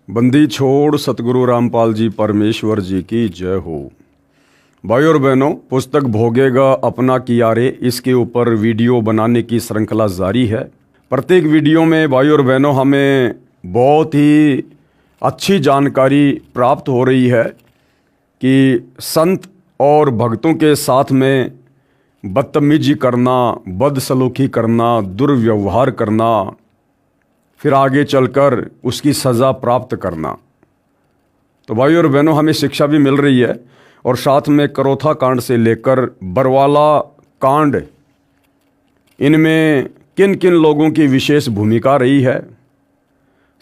बंदी छोड़ सतगुरु रामपाल जी परमेश्वर जी की जय हो। भाई और बहनों, पुस्तक भोगेगा अपना किया रे, इसके ऊपर वीडियो बनाने की श्रृंखला जारी है। प्रत्येक वीडियो में भाई और बहनों हमें बहुत ही अच्छी जानकारी प्राप्त हो रही है कि संत और भक्तों के साथ में बदतमीजी करना, बदसलूकी करना, दुर्व्यवहार करना, फिर आगे चलकर उसकी सज़ा प्राप्त करना। तो भाई और बहनों हमें शिक्षा भी मिल रही है और साथ में करोथा कांड से लेकर बरवाला कांड, इनमें किन किन लोगों की विशेष भूमिका रही है,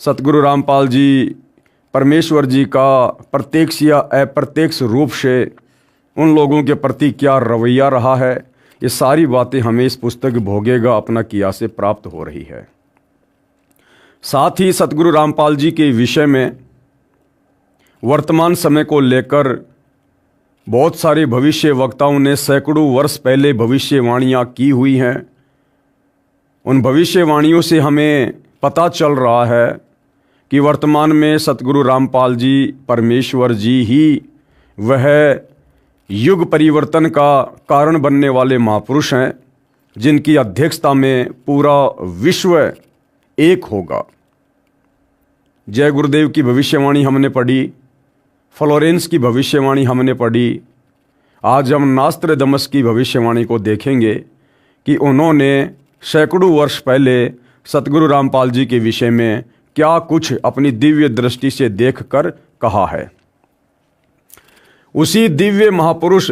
सतगुरु रामपाल जी परमेश्वर जी का प्रत्यक्ष या अप्रत्यक्ष रूप से उन लोगों के प्रति क्या रवैया रहा है, ये सारी बातें हमें इस पुस्तक भोगेगा अपना किया से प्राप्त हो रही है। साथ ही सतगुरु रामपाल जी के विषय में वर्तमान समय को लेकर बहुत सारे भविष्य वक्ताओं ने सैकड़ों वर्ष पहले भविष्यवाणियाँ की हुई हैं। उन भविष्यवाणियों से हमें पता चल रहा है कि वर्तमान में सतगुरु रामपाल जी परमेश्वर जी ही वह युग परिवर्तन का कारण बनने वाले महापुरुष हैं, जिनकी अध्यक्षता में पूरा विश्व एक होगा। जय गुरुदेव की भविष्यवाणी हमने पढ़ी, फ्लोरेंस की भविष्यवाणी हमने पढ़ी। आज हम नास्त्रदमस की भविष्यवाणी को देखेंगे कि उन्होंने सैकड़ों वर्ष पहले सतगुरु रामपाल जी के विषय में क्या कुछ अपनी दिव्य दृष्टि से देखकर कहा है। उसी दिव्य महापुरुष,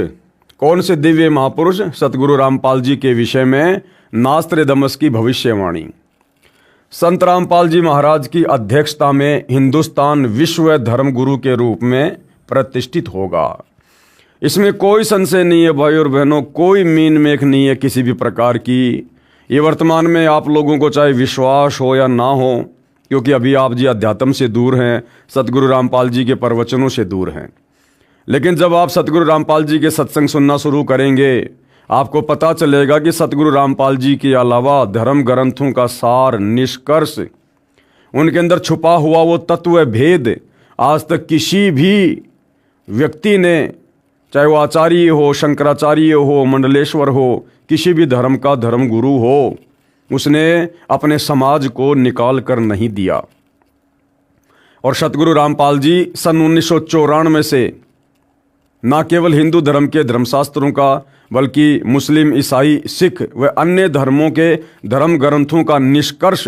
कौन से दिव्य महापुरुष? सतगुरु रामपाल जी के विषय में नास्त्रदमस की भविष्यवाणी। संत रामपाल जी महाराज की अध्यक्षता में हिंदुस्तान विश्व धर्म गुरु के रूप में प्रतिष्ठित होगा। इसमें कोई संशय नहीं है भाई और बहनों, कोई मीन मेख नहीं है किसी भी प्रकार की। ये वर्तमान में आप लोगों को चाहे विश्वास हो या ना हो, क्योंकि अभी आप जी अध्यात्म से दूर हैं, सतगुरु रामपाल जी के प्रवचनों से दूर हैं। लेकिन जब आप सतगुरु रामपाल जी के सत्संग सुनना शुरू करेंगे, आपको पता चलेगा कि सतगुरु रामपाल जी के अलावा धर्म ग्रंथों का सार, निष्कर्ष, उनके अंदर छुपा हुआ वो तत्व भेद आज तक किसी भी व्यक्ति ने, चाहे वो आचार्य हो, शंकराचार्य हो, मंडलेश्वर हो, किसी भी धर्म का धर्म गुरु हो, उसने अपने समाज को निकाल कर नहीं दिया। और सतगुरु रामपाल जी सन 1994 से न केवल हिंदू धर्म के धर्मशास्त्रों का, बल्कि मुस्लिम, ईसाई, सिख व अन्य धर्मों के धर्म ग्रंथों का निष्कर्ष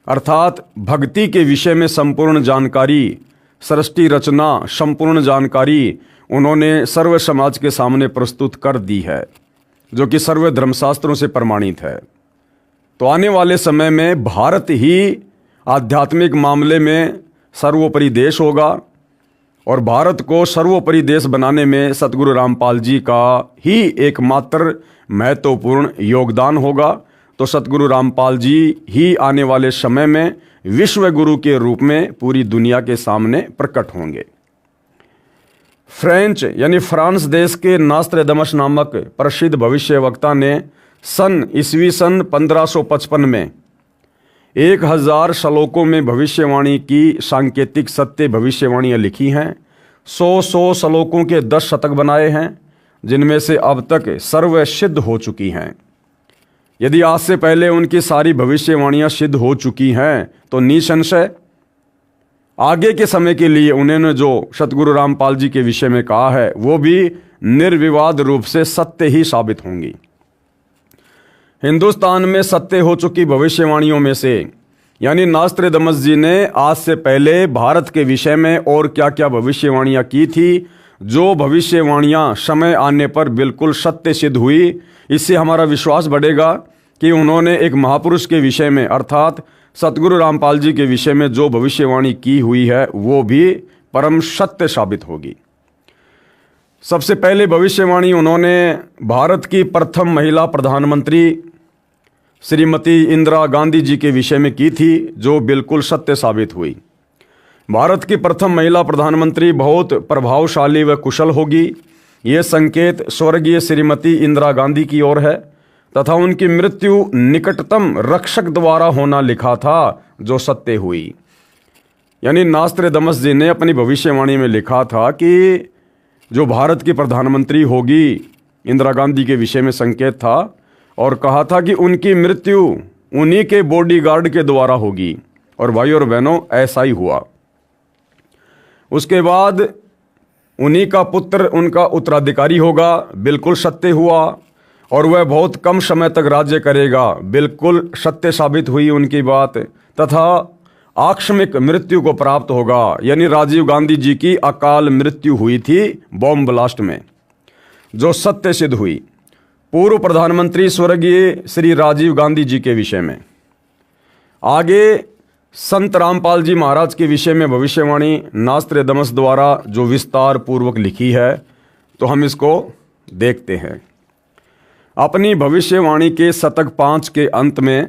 अर्थात भक्ति के विषय में संपूर्ण जानकारी, सृष्टि रचना संपूर्ण जानकारी उन्होंने सर्व समाज के सामने प्रस्तुत कर दी है, जो कि सर्व धर्मशास्त्रों से प्रमाणित है। तो आने वाले समय में भारत ही आध्यात्मिक मामले में सर्वोपरि देश होगा और भारत को सर्वोपरि देश बनाने में सतगुरु रामपाल जी का ही एकमात्र महत्वपूर्ण योगदान होगा। तो सतगुरु रामपाल जी ही आने वाले समय में विश्व गुरु के रूप में पूरी दुनिया के सामने प्रकट होंगे। फ्रेंच यानी फ्रांस देश के नास्त्रदमस नामक प्रसिद्ध भविष्यवक्ता ने सन ईस्वी सन 1555 में 1000 श्लोकों में भविष्यवाणी की सांकेतिक सत्य भविष्यवाणियाँ लिखी हैं। 100 श्लोकों के 10 शतक बनाए हैं, जिनमें से अब तक सर्व सिद्ध हो चुकी हैं। यदि आज से पहले उनकी सारी भविष्यवाणियाँ सिद्ध हो चुकी हैं तो निसंशय आगे के समय के लिए उन्होंने जो सतगुरु रामपाल जी के विषय में कहा है वो भी निर्विवाद रूप से सत्य ही साबित होंगी। हिंदुस्तान में सत्य हो चुकी भविष्यवाणियों में से यानी नास्त्रदमस जी ने आज से पहले भारत के विषय में और क्या क्या भविष्यवाणियाँ की थी, जो भविष्यवाणियाँ समय आने पर बिल्कुल सत्य सिद्ध हुई। इससे हमारा विश्वास बढ़ेगा कि उन्होंने एक महापुरुष के विषय में अर्थात सतगुरु रामपाल जी के विषय में जो भविष्यवाणी की हुई है वो भी परम सत्य साबित होगी। सबसे पहले भविष्यवाणी उन्होंने भारत की प्रथम महिला प्रधानमंत्री श्रीमती इंदिरा गांधी जी के विषय में की थी, जो बिल्कुल सत्य साबित हुई। भारत की प्रथम महिला प्रधानमंत्री बहुत प्रभावशाली व कुशल होगी, ये संकेत स्वर्गीय श्रीमती इंदिरा गांधी की ओर है तथा उनकी मृत्यु निकटतम रक्षक द्वारा होना लिखा था, जो सत्य हुई। यानी नास्त्रेदमस जी ने अपनी भविष्यवाणी में लिखा था कि जो भारत की प्रधानमंत्री होगी, इंदिरा गांधी के विषय में संकेत था, और कहा था कि उनकी मृत्यु उन्हीं के बॉडीगार्ड के द्वारा होगी। और भाई और बहनों, ऐसा ही हुआ। उसके बाद उन्हीं का पुत्र उनका उत्तराधिकारी होगा, बिल्कुल सत्य हुआ। और वह बहुत कम समय तक राज्य करेगा, बिल्कुल सत्य साबित हुई उनकी बात। तथा आकस्मिक मृत्यु को प्राप्त होगा, यानी राजीव गांधी जी की अकाल मृत्यु हुई थी बॉम्ब ब्लास्ट में, जो सत्य सिद्ध हुई। पूर्व प्रधानमंत्री स्वर्गीय श्री राजीव गांधी जी के विषय में। आगे संत रामपाल जी महाराज के विषय में भविष्यवाणी नास्त्रेदमस द्वारा जो विस्तार पूर्वक लिखी है, तो हम इसको देखते हैं। अपनी भविष्यवाणी के शतक 5 के अंत में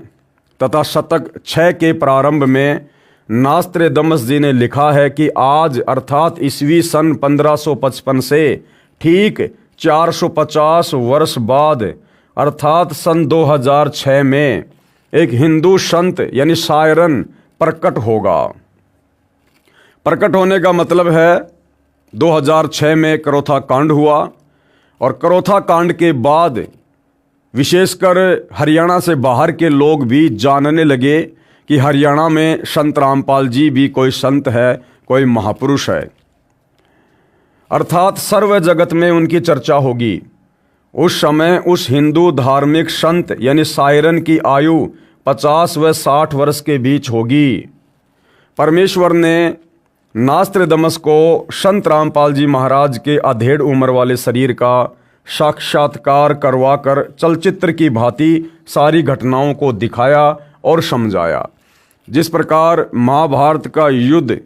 तथा शतक 6 के प्रारंभ में नास्त्रेदमस जी ने लिखा है कि आज अर्थात ईस्वी सन 1555 से ठीक 450 वर्ष बाद अर्थात सन 2006 में एक हिंदू संत यानी सायरन प्रकट होगा। प्रकट होने का मतलब है 2006 में करोथा कांड हुआ, और करोथा कांड के बाद विशेषकर हरियाणा से बाहर के लोग भी जानने लगे कि हरियाणा में संत रामपाल जी भी कोई संत है, कोई महापुरुष है। अर्थात सर्व जगत में उनकी चर्चा होगी। उस समय उस हिंदू धार्मिक संत यानी सायरन की आयु 50 व 60 वर्ष के बीच होगी। परमेश्वर ने नास्त्रेदमस को संत रामपाल जी महाराज के अधेड़ उम्र वाले शरीर का साक्षात्कार करवाकर चलचित्र की भांति सारी घटनाओं को दिखाया और समझाया। जिस प्रकार महाभारत का युद्ध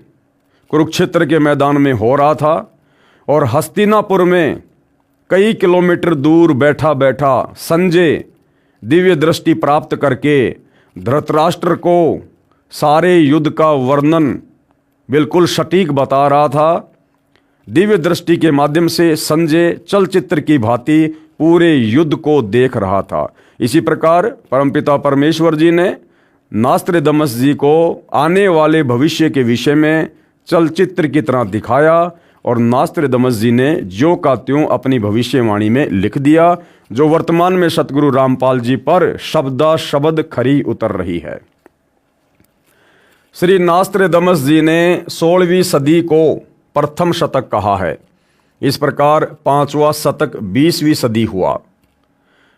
कुरुक्षेत्र के मैदान में हो रहा था और हस्तिनापुर में कई किलोमीटर दूर बैठा बैठा संजय दिव्य दृष्टि प्राप्त करके धृतराष्ट्र को सारे युद्ध का वर्णन बिल्कुल सटीक बता रहा था। दिव्य दृष्टि के माध्यम से संजय चलचित्र की भांति पूरे युद्ध को देख रहा था। इसी प्रकार परमपिता परमेश्वर जी ने नास्त्रेदमस जी को आने वाले भविष्य के विषय में चलचित्र की तरह दिखाया, और नास्त्रेदमस जी ने ज्यों का त्यों अपनी भविष्यवाणी में लिख दिया, जो वर्तमान में सतगुरु रामपाल जी पर शब्दा शब्द खरी उतर रही है। श्री नास्त्रेदमस जी ने 16वीं सदी को प्रथम शतक कहा है। इस प्रकार 5वां शतक 20वीं सदी हुआ।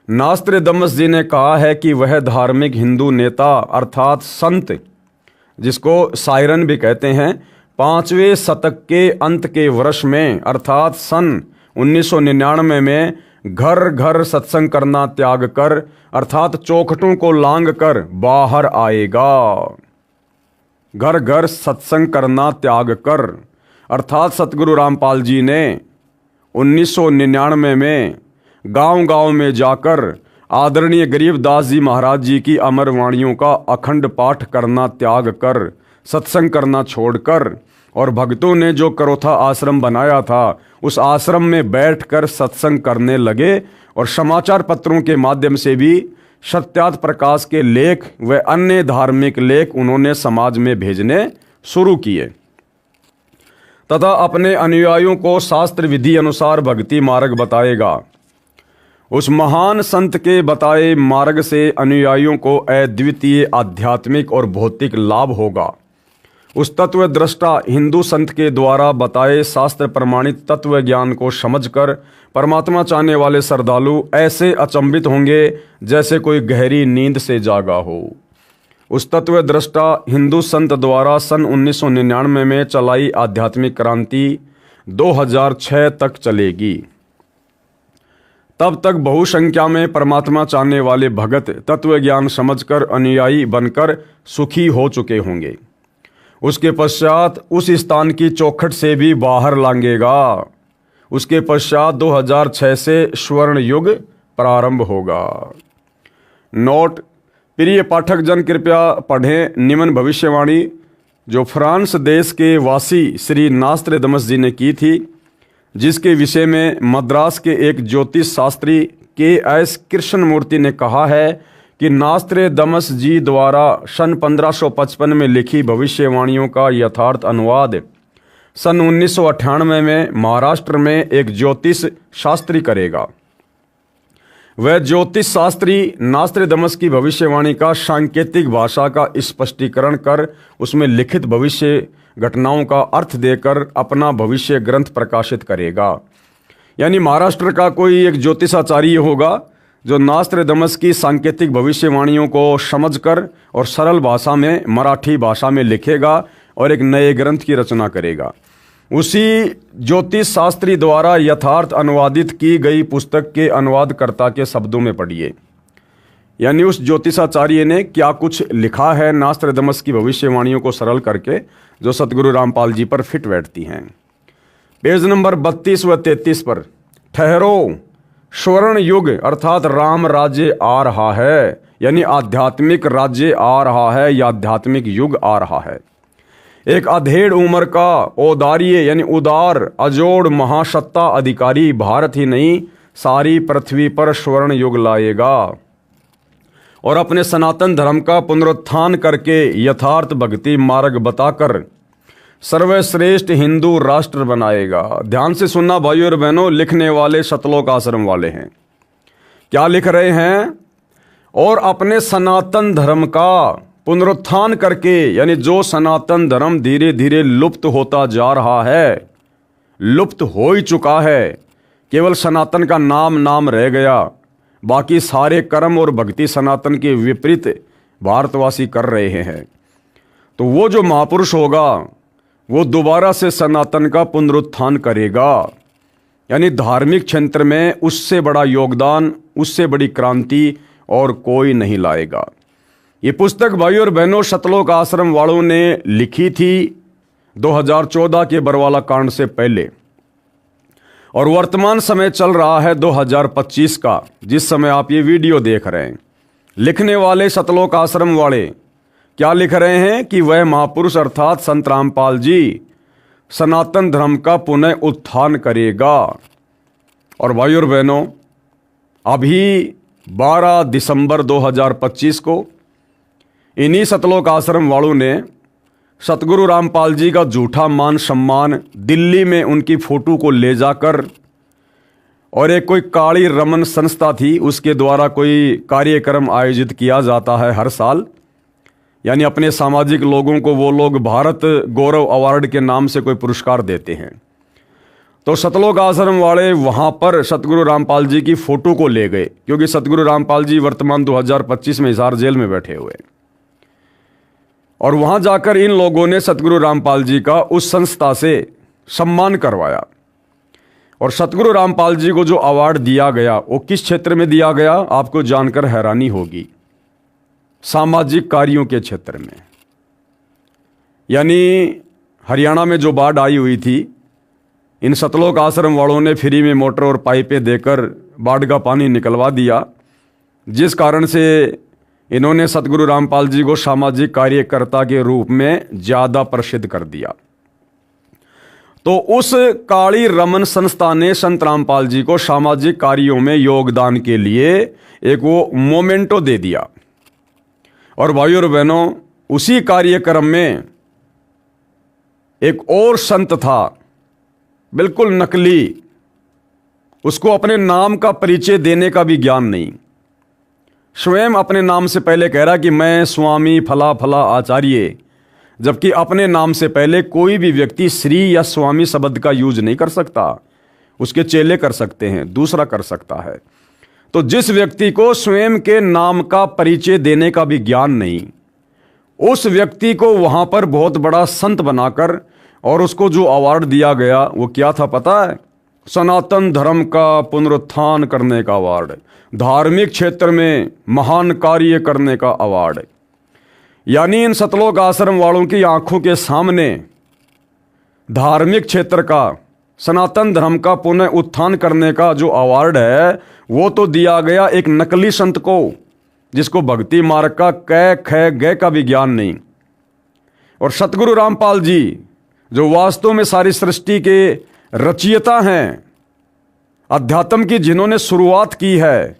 नास्त्रेदमस जी ने कहा है कि वह धार्मिक हिंदू नेता अर्थात संत, जिसको सायरन भी कहते हैं, 5वें शतक के अंत के वर्ष में अर्थात सन 1999 में घर घर सत्संग करना त्याग कर अर्थात चौखटों को लांग कर बाहर आएगा। घर घर सत्संग करना त्याग कर अर्थात सतगुरु रामपाल जी ने 1999 में गांव-गांव में जाकर आदरणीय गरीबदास जी महाराज जी की अमर वाणियों का अखंड पाठ करना त्याग कर सत्संग करना छोड़कर, और भक्तों ने जो करोथा आश्रम बनाया था उस आश्रम में बैठकर सत्संग करने लगे, और समाचार पत्रों के माध्यम से भी सत्यार्थ प्रकाश के लेख व अन्य धार्मिक लेख उन्होंने समाज में भेजने शुरू किए तथा अपने अनुयायियों को शास्त्र विधि अनुसार भक्ति मार्ग बताएगा। उस महान संत के बताए मार्ग से अनुयायियों को अद्वितीय आध्यात्मिक और भौतिक लाभ होगा। उस तत्व दृष्टा हिंदू संत के द्वारा बताए शास्त्र प्रमाणित तत्व ज्ञान को समझकर परमात्मा चाहने वाले श्रद्धालु ऐसे अचंभित होंगे जैसे कोई गहरी नींद से जागा हो। उस तत्व दृष्टा हिंदू संत द्वारा सन 1999 में चलाई आध्यात्मिक क्रांति 2006 तक चलेगी। तब तक बहुसंख्या में परमात्मा चाहने वाले भगत तत्व ज्ञान समझकर अनुयायी बनकर सुखी हो चुके होंगे। उसके पश्चात उस स्थान की चौखट से भी बाहर लांघेगा। उसके पश्चात 2006 से स्वर्ण युग प्रारंभ होगा। नोट: प्रिय पाठक जन कृपया पढ़ें निम्न भविष्यवाणी जो फ्रांस देश के वासी श्री नास्त्रेदमस जी ने की थी, जिसके विषय में मद्रास के एक ज्योतिष शास्त्री के एस कृष्णमूर्ति ने कहा है कि नास्त्रेदमस जी द्वारा सन 1555 में लिखी भविष्यवाणियों का यथार्थ अनुवाद सन 1998 में महाराष्ट्र में एक ज्योतिष शास्त्री करेगा। वह ज्योतिष शास्त्री नास्त्रेदमस की भविष्यवाणी का सांकेतिक भाषा का स्पष्टीकरण कर उसमें लिखित भविष्य घटनाओं का अर्थ देकर अपना भविष्य ग्रंथ प्रकाशित करेगा। यानी महाराष्ट्र का कोई एक ज्योतिषाचार्य होगा जो नास्त्रेदमस की सांकेतिक भविष्यवाणियों को समझकर और सरल भाषा में, मराठी भाषा में लिखेगा और एक नए ग्रंथ की रचना करेगा। उसी ज्योतिष शास्त्री द्वारा यथार्थ अनुवादित की गई पुस्तक के अनुवादकर्ता के शब्दों में पढ़िए। यानी उस ज्योतिषाचार्य ने क्या कुछ लिखा है नास्त्रेदमस की भविष्यवाणियों को सरल करके, जो सतगुरु रामपाल जी पर फिट बैठती हैं। पेज नंबर 32 व 33 पर, ठहरो, स्वर्ण युग अर्थात राम राज्य आ रहा है, यानी आध्यात्मिक राज्य आ रहा है या आध्यात्मिक युग आ रहा है। एक अधेड़ उम्र का औदार्य यानी उदार अजोड़ महासत्ता अधिकारी भारत ही नहीं सारी पृथ्वी पर स्वर्ण युग लाएगा और अपने सनातन धर्म का पुनरुत्थान करके यथार्थ भक्ति मार्ग बताकर सर्वश्रेष्ठ हिंदू राष्ट्र बनाएगा। ध्यान से सुनना भाइयों और बहनों, लिखने वाले सतलोक आश्रम वाले हैं। क्या लिख रहे हैं? और अपने सनातन धर्म का पुनरुत्थान करके, यानी जो सनातन धर्म धीरे धीरे लुप्त होता जा रहा है, लुप्त हो ही चुका है, केवल सनातन का नाम रह गया, बाकी सारे कर्म और भक्ति सनातन के विपरीत भारतवासी कर रहे हैं। तो वो जो महापुरुष होगा वो दोबारा से सनातन का पुनरुत्थान करेगा। यानी धार्मिक क्षेत्र में उससे बड़ा योगदान, उससे बड़ी क्रांति और कोई नहीं लाएगा। ये पुस्तक भाइयों और बहनों सतलोक आश्रम वालों ने लिखी थी 2014 के बरवाला कांड से पहले, और वर्तमान समय चल रहा है 2025 का, जिस समय आप ये वीडियो देख रहे हैं। लिखने वाले सतलोक आश्रम वाले क्या लिख रहे हैं कि वह महापुरुष अर्थात संत रामपाल जी सनातन धर्म का पुनः उत्थान करेगा। और भाइयों और बहनों, अभी 12 दिसंबर 2025 को इन्हीं सतलोक आश्रम वालों ने सतगुरु रामपाल जी का झूठा मान सम्मान दिल्ली में उनकी फोटो को ले जाकर, और एक कोई काली रमन संस्था थी उसके द्वारा कोई कार्यक्रम आयोजित किया जाता है हर साल, यानी अपने सामाजिक लोगों को वो लोग भारत गौरव अवार्ड के नाम से कोई पुरस्कार देते हैं। तो सतलोक आश्रम वाले वहाँ पर सतगुरु रामपाल जी की फ़ोटो को ले गए, क्योंकि सतगुरु रामपाल जी वर्तमान 2025 में हिसार जेल में बैठे हुए, और वहाँ जाकर इन लोगों ने सतगुरु रामपाल जी का उस संस्था से सम्मान करवाया। और सतगुरु रामपाल जी को जो अवार्ड दिया गया वो किस क्षेत्र में दिया गया, आपको जानकर हैरानी होगी, सामाजिक कार्यों के क्षेत्र में। यानी हरियाणा में जो बाढ़ आई हुई थी, इन सतलोक आश्रम वालों ने फ्री में मोटर और पाइपें देकर बाढ़ का पानी निकलवा दिया, जिस कारण से इन्होंने सतगुरु रामपाल जी को सामाजिक कार्यकर्ता के रूप में ज़्यादा प्रसिद्ध कर दिया। तो उस काली रमन संस्था ने संत रामपाल जी को सामाजिक कार्यों में योगदान के लिए एक वो मोमेंटो दे दिया। और भाइयों और बहनों, उसी कार्यक्रम में एक और संत था, बिल्कुल नकली, उसको अपने नाम का परिचय देने का भी ज्ञान नहीं, स्वयं अपने नाम से पहले कह रहा कि मैं स्वामी फला फला आचार्य, जबकि अपने नाम से पहले कोई भी व्यक्ति श्री या स्वामी शब्द का यूज नहीं कर सकता। उसके चेले कर सकते हैं, दूसरा कर सकता है। तो जिस व्यक्ति को स्वयं के नाम का परिचय देने का भी ज्ञान नहीं, उस व्यक्ति को वहां पर बहुत बड़ा संत बनाकर और उसको जो अवार्ड दिया गया वो क्या था पता है? सनातन धर्म का पुनरुत्थान करने का अवार्ड, धार्मिक क्षेत्र में महान कार्य करने का अवार्ड। यानी इन सतलोक आश्रम वालों की आंखों के सामने धार्मिक क्षेत्र का, सनातन धर्म का पुनः उत्थान करने का जो अवार्ड है वो तो दिया गया एक नकली संत को, जिसको भक्ति मार्ग का कै ख गय का भी ज्ञान नहीं। और सतगुरु रामपाल जी जो वास्तव में सारी सृष्टि के रचयिता हैं, अध्यात्म की जिन्होंने शुरुआत की है,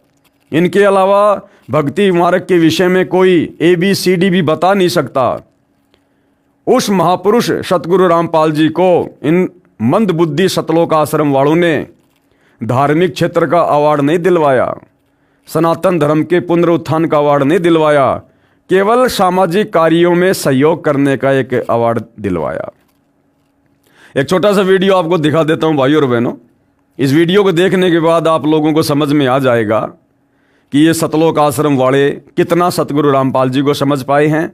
इनके अलावा भक्ति मार्ग के विषय में कोई ABCD भी बता नहीं सकता, उस महापुरुष सतगुरु रामपाल जी को इन मंदबुद्धि सतलोक आश्रम वालों ने धार्मिक क्षेत्र का अवार्ड नहीं दिलवाया, सनातन धर्म के पुनरुत्थान का अवार्ड नहीं दिलवाया, केवल सामाजिक कार्यों में सहयोग करने का एक अवार्ड दिलवाया। एक छोटा सा वीडियो आपको दिखा देता हूं भाइयों और बहनों। इस वीडियो को देखने के बाद आप लोगों को समझ में आ जाएगा कि ये सतलोक आश्रम वाले कितना सतगुरु रामपाल जी को समझ पाए हैं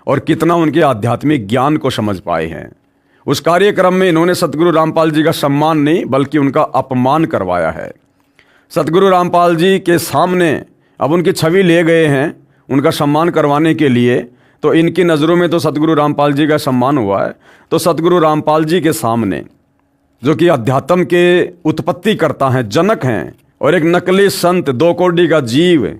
और कितना उनके आध्यात्मिक ज्ञान को समझ पाए हैं। उस कार्यक्रम में इन्होंने सतगुरु रामपाल जी का सम्मान नहीं बल्कि उनका अपमान करवाया है। सतगुरु रामपाल जी के सामने अब उनकी छवि ले गए हैं उनका सम्मान करवाने के लिए, तो इनकी नज़रों में तो सतगुरु रामपाल जी का सम्मान हुआ है। तो सतगुरु रामपाल जी के सामने, जो कि अध्यात्म के उत्पत्ति करता हैं, जनक हैं और एक नकली संत, 2 कोड़ी का जीव,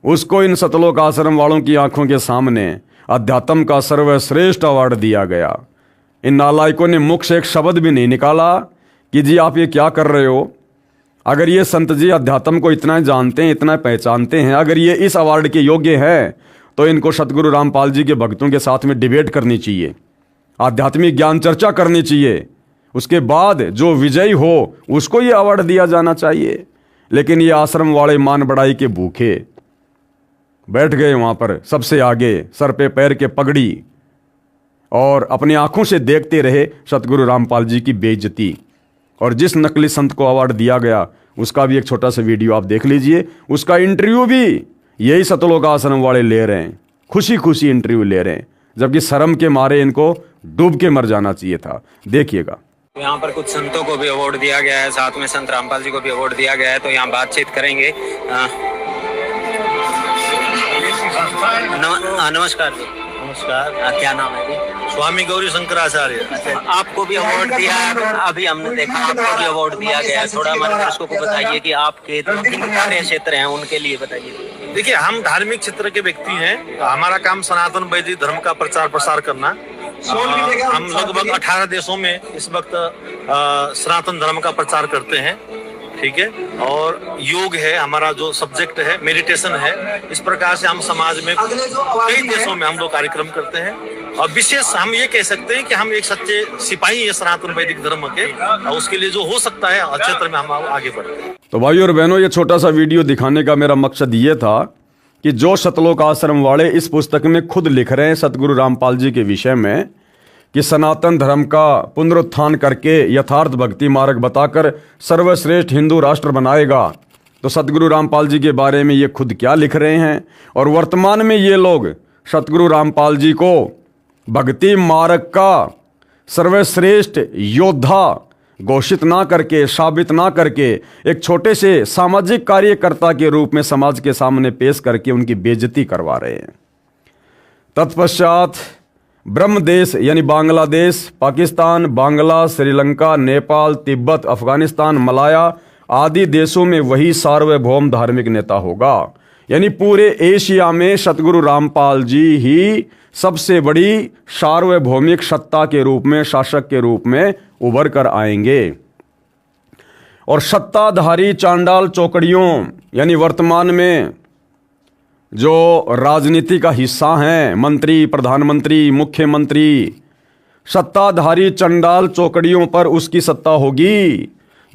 उसको इन सतलोक आश्रम वालों की आंखों के सामने अध्यात्म का सर्वश्रेष्ठ अवार्ड दिया गया। इन नालायकों ने मुख से एक शब्द भी नहीं निकाला कि जी आप ये क्या कर रहे हो। अगर ये संत जी अध्यात्म को इतना जानते हैं, इतना पहचानते हैं, अगर ये इस अवार्ड के योग्य हैं, तो इनको सतगुरु रामपाल जी के भक्तों के साथ में डिबेट करनी चाहिए, आध्यात्मिक ज्ञान चर्चा करनी चाहिए। उसके बाद जो विजयी हो उसको ये अवार्ड दिया जाना चाहिए। लेकिन ये आश्रम वाले मान बढ़ाई के भूखे बैठ गए वहाँ पर सबसे आगे, सर पे पैर के पगड़ी, और अपनी आंखों से देखते रहे सतगुरु रामपाल जी की बेइज्जती। और जिस नकली संत को अवार्ड दिया गया उसका भी एक छोटा सा वीडियो आप देख लीजिए। उसका इंटरव्यू भी यही सतलोक आश्रम वाले ले रहे हैं, खुशी खुशी इंटरव्यू ले रहे हैं, जबकि शर्म के मारे इनको डूब के मर जाना चाहिए था। देखिएगा। यहाँ पर कुछ संतों को भी अवार्ड दिया गया है, साथ में संत रामपाल जी को भी अवार्ड दिया गया है, तो यहाँ बातचीत करेंगे। नमस्कार जी। नमस्कार। क्या नाम है जी? स्वामी गौरी शंकराचार्य। आपको भी अवार्ड दिया है, अभी हमने देखा आपको भी अवार्ड दिया गया है। थोड़ा हमारे दर्शकों को बताइए कि आपके कार्य क्षेत्र हैं उनके लिए बताइए। देखिए, हम धार्मिक क्षेत्र के व्यक्ति हैं। हमारा काम सनातन वैदिक धर्म का प्रचार प्रसार करना। हम लगभग 18 देशों में इस वक्त सनातन धर्म का प्रचार करते हैं, ठीक है। और योग है हमारा जो सब्जेक्ट है, मेडिटेशन है। इस प्रकार से हम समाज में कई देशों में हम लोग कार्यक्रम करते हैं। और विशेष हम ये कह सकते हैं कि हम एक सच्चे सिपाही है सनातन वैदिक धर्म के, और उसके लिए जो हो सकता है क्षेत्र में हम आगे बढ़ते हैं। तो भाइयों और बहनों, ये छोटा सा वीडियो दिखाने का मेरा मकसद ये था कि जो सतलोक आश्रम वाले इस पुस्तक में खुद लिख रहे हैं सतगुरु रामपाल जी के विषय में कि सनातन धर्म का पुनरुत्थान करके यथार्थ भक्ति मार्ग बताकर सर्वश्रेष्ठ हिंदू राष्ट्र बनाएगा, तो सतगुरु रामपाल जी के बारे में ये खुद क्या लिख रहे हैं। और वर्तमान में ये लोग सतगुरु रामपाल जी को भक्ति मार्ग का सर्वश्रेष्ठ योद्धा घोषित ना करके, साबित ना करके, एक छोटे से सामाजिक कार्यकर्ता के रूप में समाज के सामने पेश करके उनकी बेइज्जती करवा रहे हैं। तत्पश्चात ब्रह्म देश यानी बांग्लादेश, पाकिस्तान, बांग्ला, श्रीलंका, नेपाल, तिब्बत, अफगानिस्तान, मलाया आदि देशों में वही सार्वभौम धार्मिक नेता होगा। यानी पूरे एशिया में सतगुरु रामपाल जी ही सबसे बड़ी सार्वभौमिक सत्ता के रूप में, शासक के रूप में उभर कर आएंगे। और सत्ताधारी चांडाल चौकड़ियों यानी वर्तमान में जो राजनीति का हिस्सा हैं, मंत्री, प्रधानमंत्री, मुख्यमंत्री, सत्ताधारी चंडाल चौकड़ियों पर उसकी सत्ता होगी।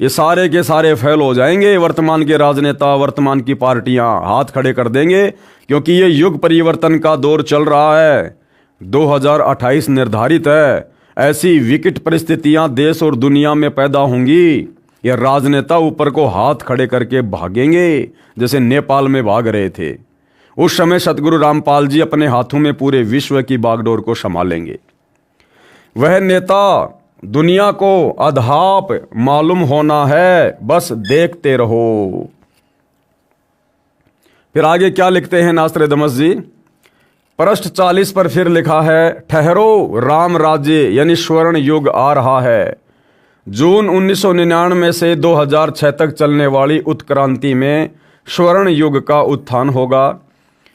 ये सारे के सारे फेल हो जाएंगे। वर्तमान के राजनेता, वर्तमान की पार्टियां हाथ खड़े कर देंगे, क्योंकि ये युग परिवर्तन का दौर चल रहा है। 2028 निर्धारित है। ऐसी विकट परिस्थितियां देश और दुनिया में पैदा होंगी, ये राजनेता ऊपर को हाथ खड़े करके भागेंगे, जैसे नेपाल में भाग रहे थे। उस समय सतगुरु रामपाल जी अपने हाथों में पूरे विश्व की बागडोर को संभालेंगे। वह नेता दुनिया को अधाप मालूम होना है, बस देखते रहो। फिर आगे क्या लिखते हैं नास्त्रेदमस जी? पृष्ठ 40 पर फिर लिखा है, ठहरो राम राज्य यानी स्वर्ण युग आ रहा है। जून 1999 से 2006 तक चलने उत्क्रांति उत्क्रांति में स्वर्ण युग का उत्थान होगा।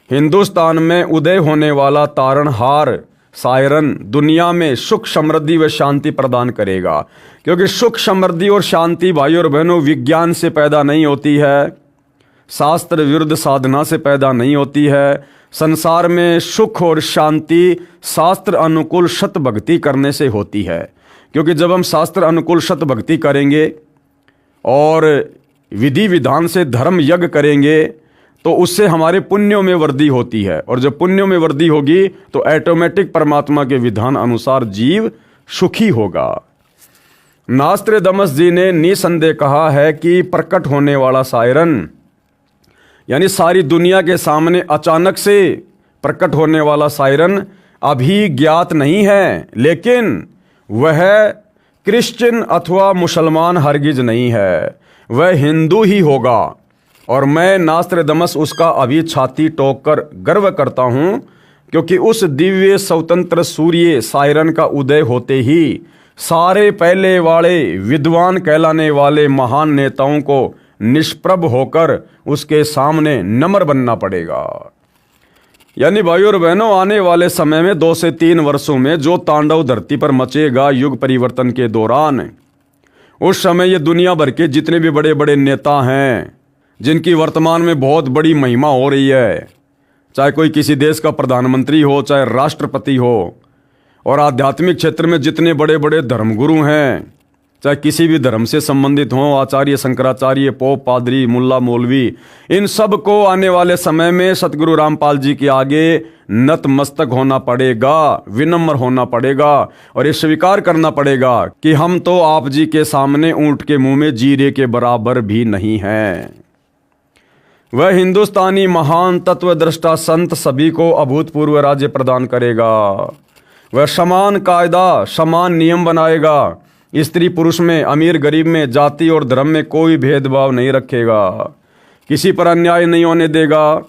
हिंदुस्तान में उदय होने वाला तारणहार सायरन दुनिया में सुख, समृद्धि व शांति प्रदान करेगा। क्योंकि सुख, समृद्धि और शांति भाइयों और बहनों विज्ञान से पैदा नहीं होती है, शास्त्र विरुद्ध साधना से पैदा नहीं होती है। संसार में सुख और शांति शास्त्र अनुकूल सत भक्ति करने से होती है, क्योंकि जब हम शास्त्र अनुकूल सत भक्ति करेंगे और विधि विधान से धर्म यज्ञ करेंगे तो उससे हमारे पुण्यों में वृद्धि होती है, और जब पुण्यों में वृद्धि होगी तो ऑटोमेटिक परमात्मा के विधान अनुसार जीव सुखी होगा। नास्त्रेदमस जी ने निसंदेह कहा है कि प्रकट होने वाला सायरन, यानी सारी दुनिया के सामने अचानक से प्रकट होने वाला सायरन अभी ज्ञात नहीं है, लेकिन वह क्रिश्चियन अथवा मुसलमान हरगिज नहीं है, वह हिंदू ही होगा। और मैं नास्त्रेदमस उसका अभी छाती ठोक कर गर्व करता हूँ, क्योंकि उस दिव्य स्वतंत्र सूर्य सायरन का उदय होते ही सारे पहले वाले विद्वान कहलाने वाले महान नेताओं को निष्प्रभ होकर उसके सामने नम्र बनना पड़ेगा। यानी भाइयों और बहनों, आने वाले समय में 2 से 3 वर्षों में जो तांडव धरती पर मचेगा युग परिवर्तन के दौरान, उस समय ये दुनिया भर के जितने भी बड़े बड़े नेता हैं जिनकी वर्तमान में बहुत बड़ी महिमा हो रही है, चाहे कोई किसी देश का प्रधानमंत्री हो, चाहे राष्ट्रपति हो, और आध्यात्मिक क्षेत्र में जितने बड़े बड़े धर्मगुरु हैं, चाहे किसी भी धर्म से संबंधित हों, आचार्य शंकराचार्य, पोप, पादरी, मुल्ला, मौलवी, इन सब को आने वाले समय में सतगुरु रामपाल जी के आगे नतमस्तक होना पड़ेगा, विनम्र होना पड़ेगा, और ये स्वीकार करना पड़ेगा कि हम तो आप जी के सामने ऊंट के मुंह में जीरे के बराबर भी नहीं हैं। वह हिंदुस्तानी महान तत्वदृष्टा संत सभी को अभूतपूर्व राज्य प्रदान करेगा। वह समान कायदा, समान नियम बनाएगा। स्त्री पुरुष में, अमीर गरीब में, जाति और धर्म में कोई भेदभाव नहीं रखेगा, किसी पर अन्याय नहीं होने देगा।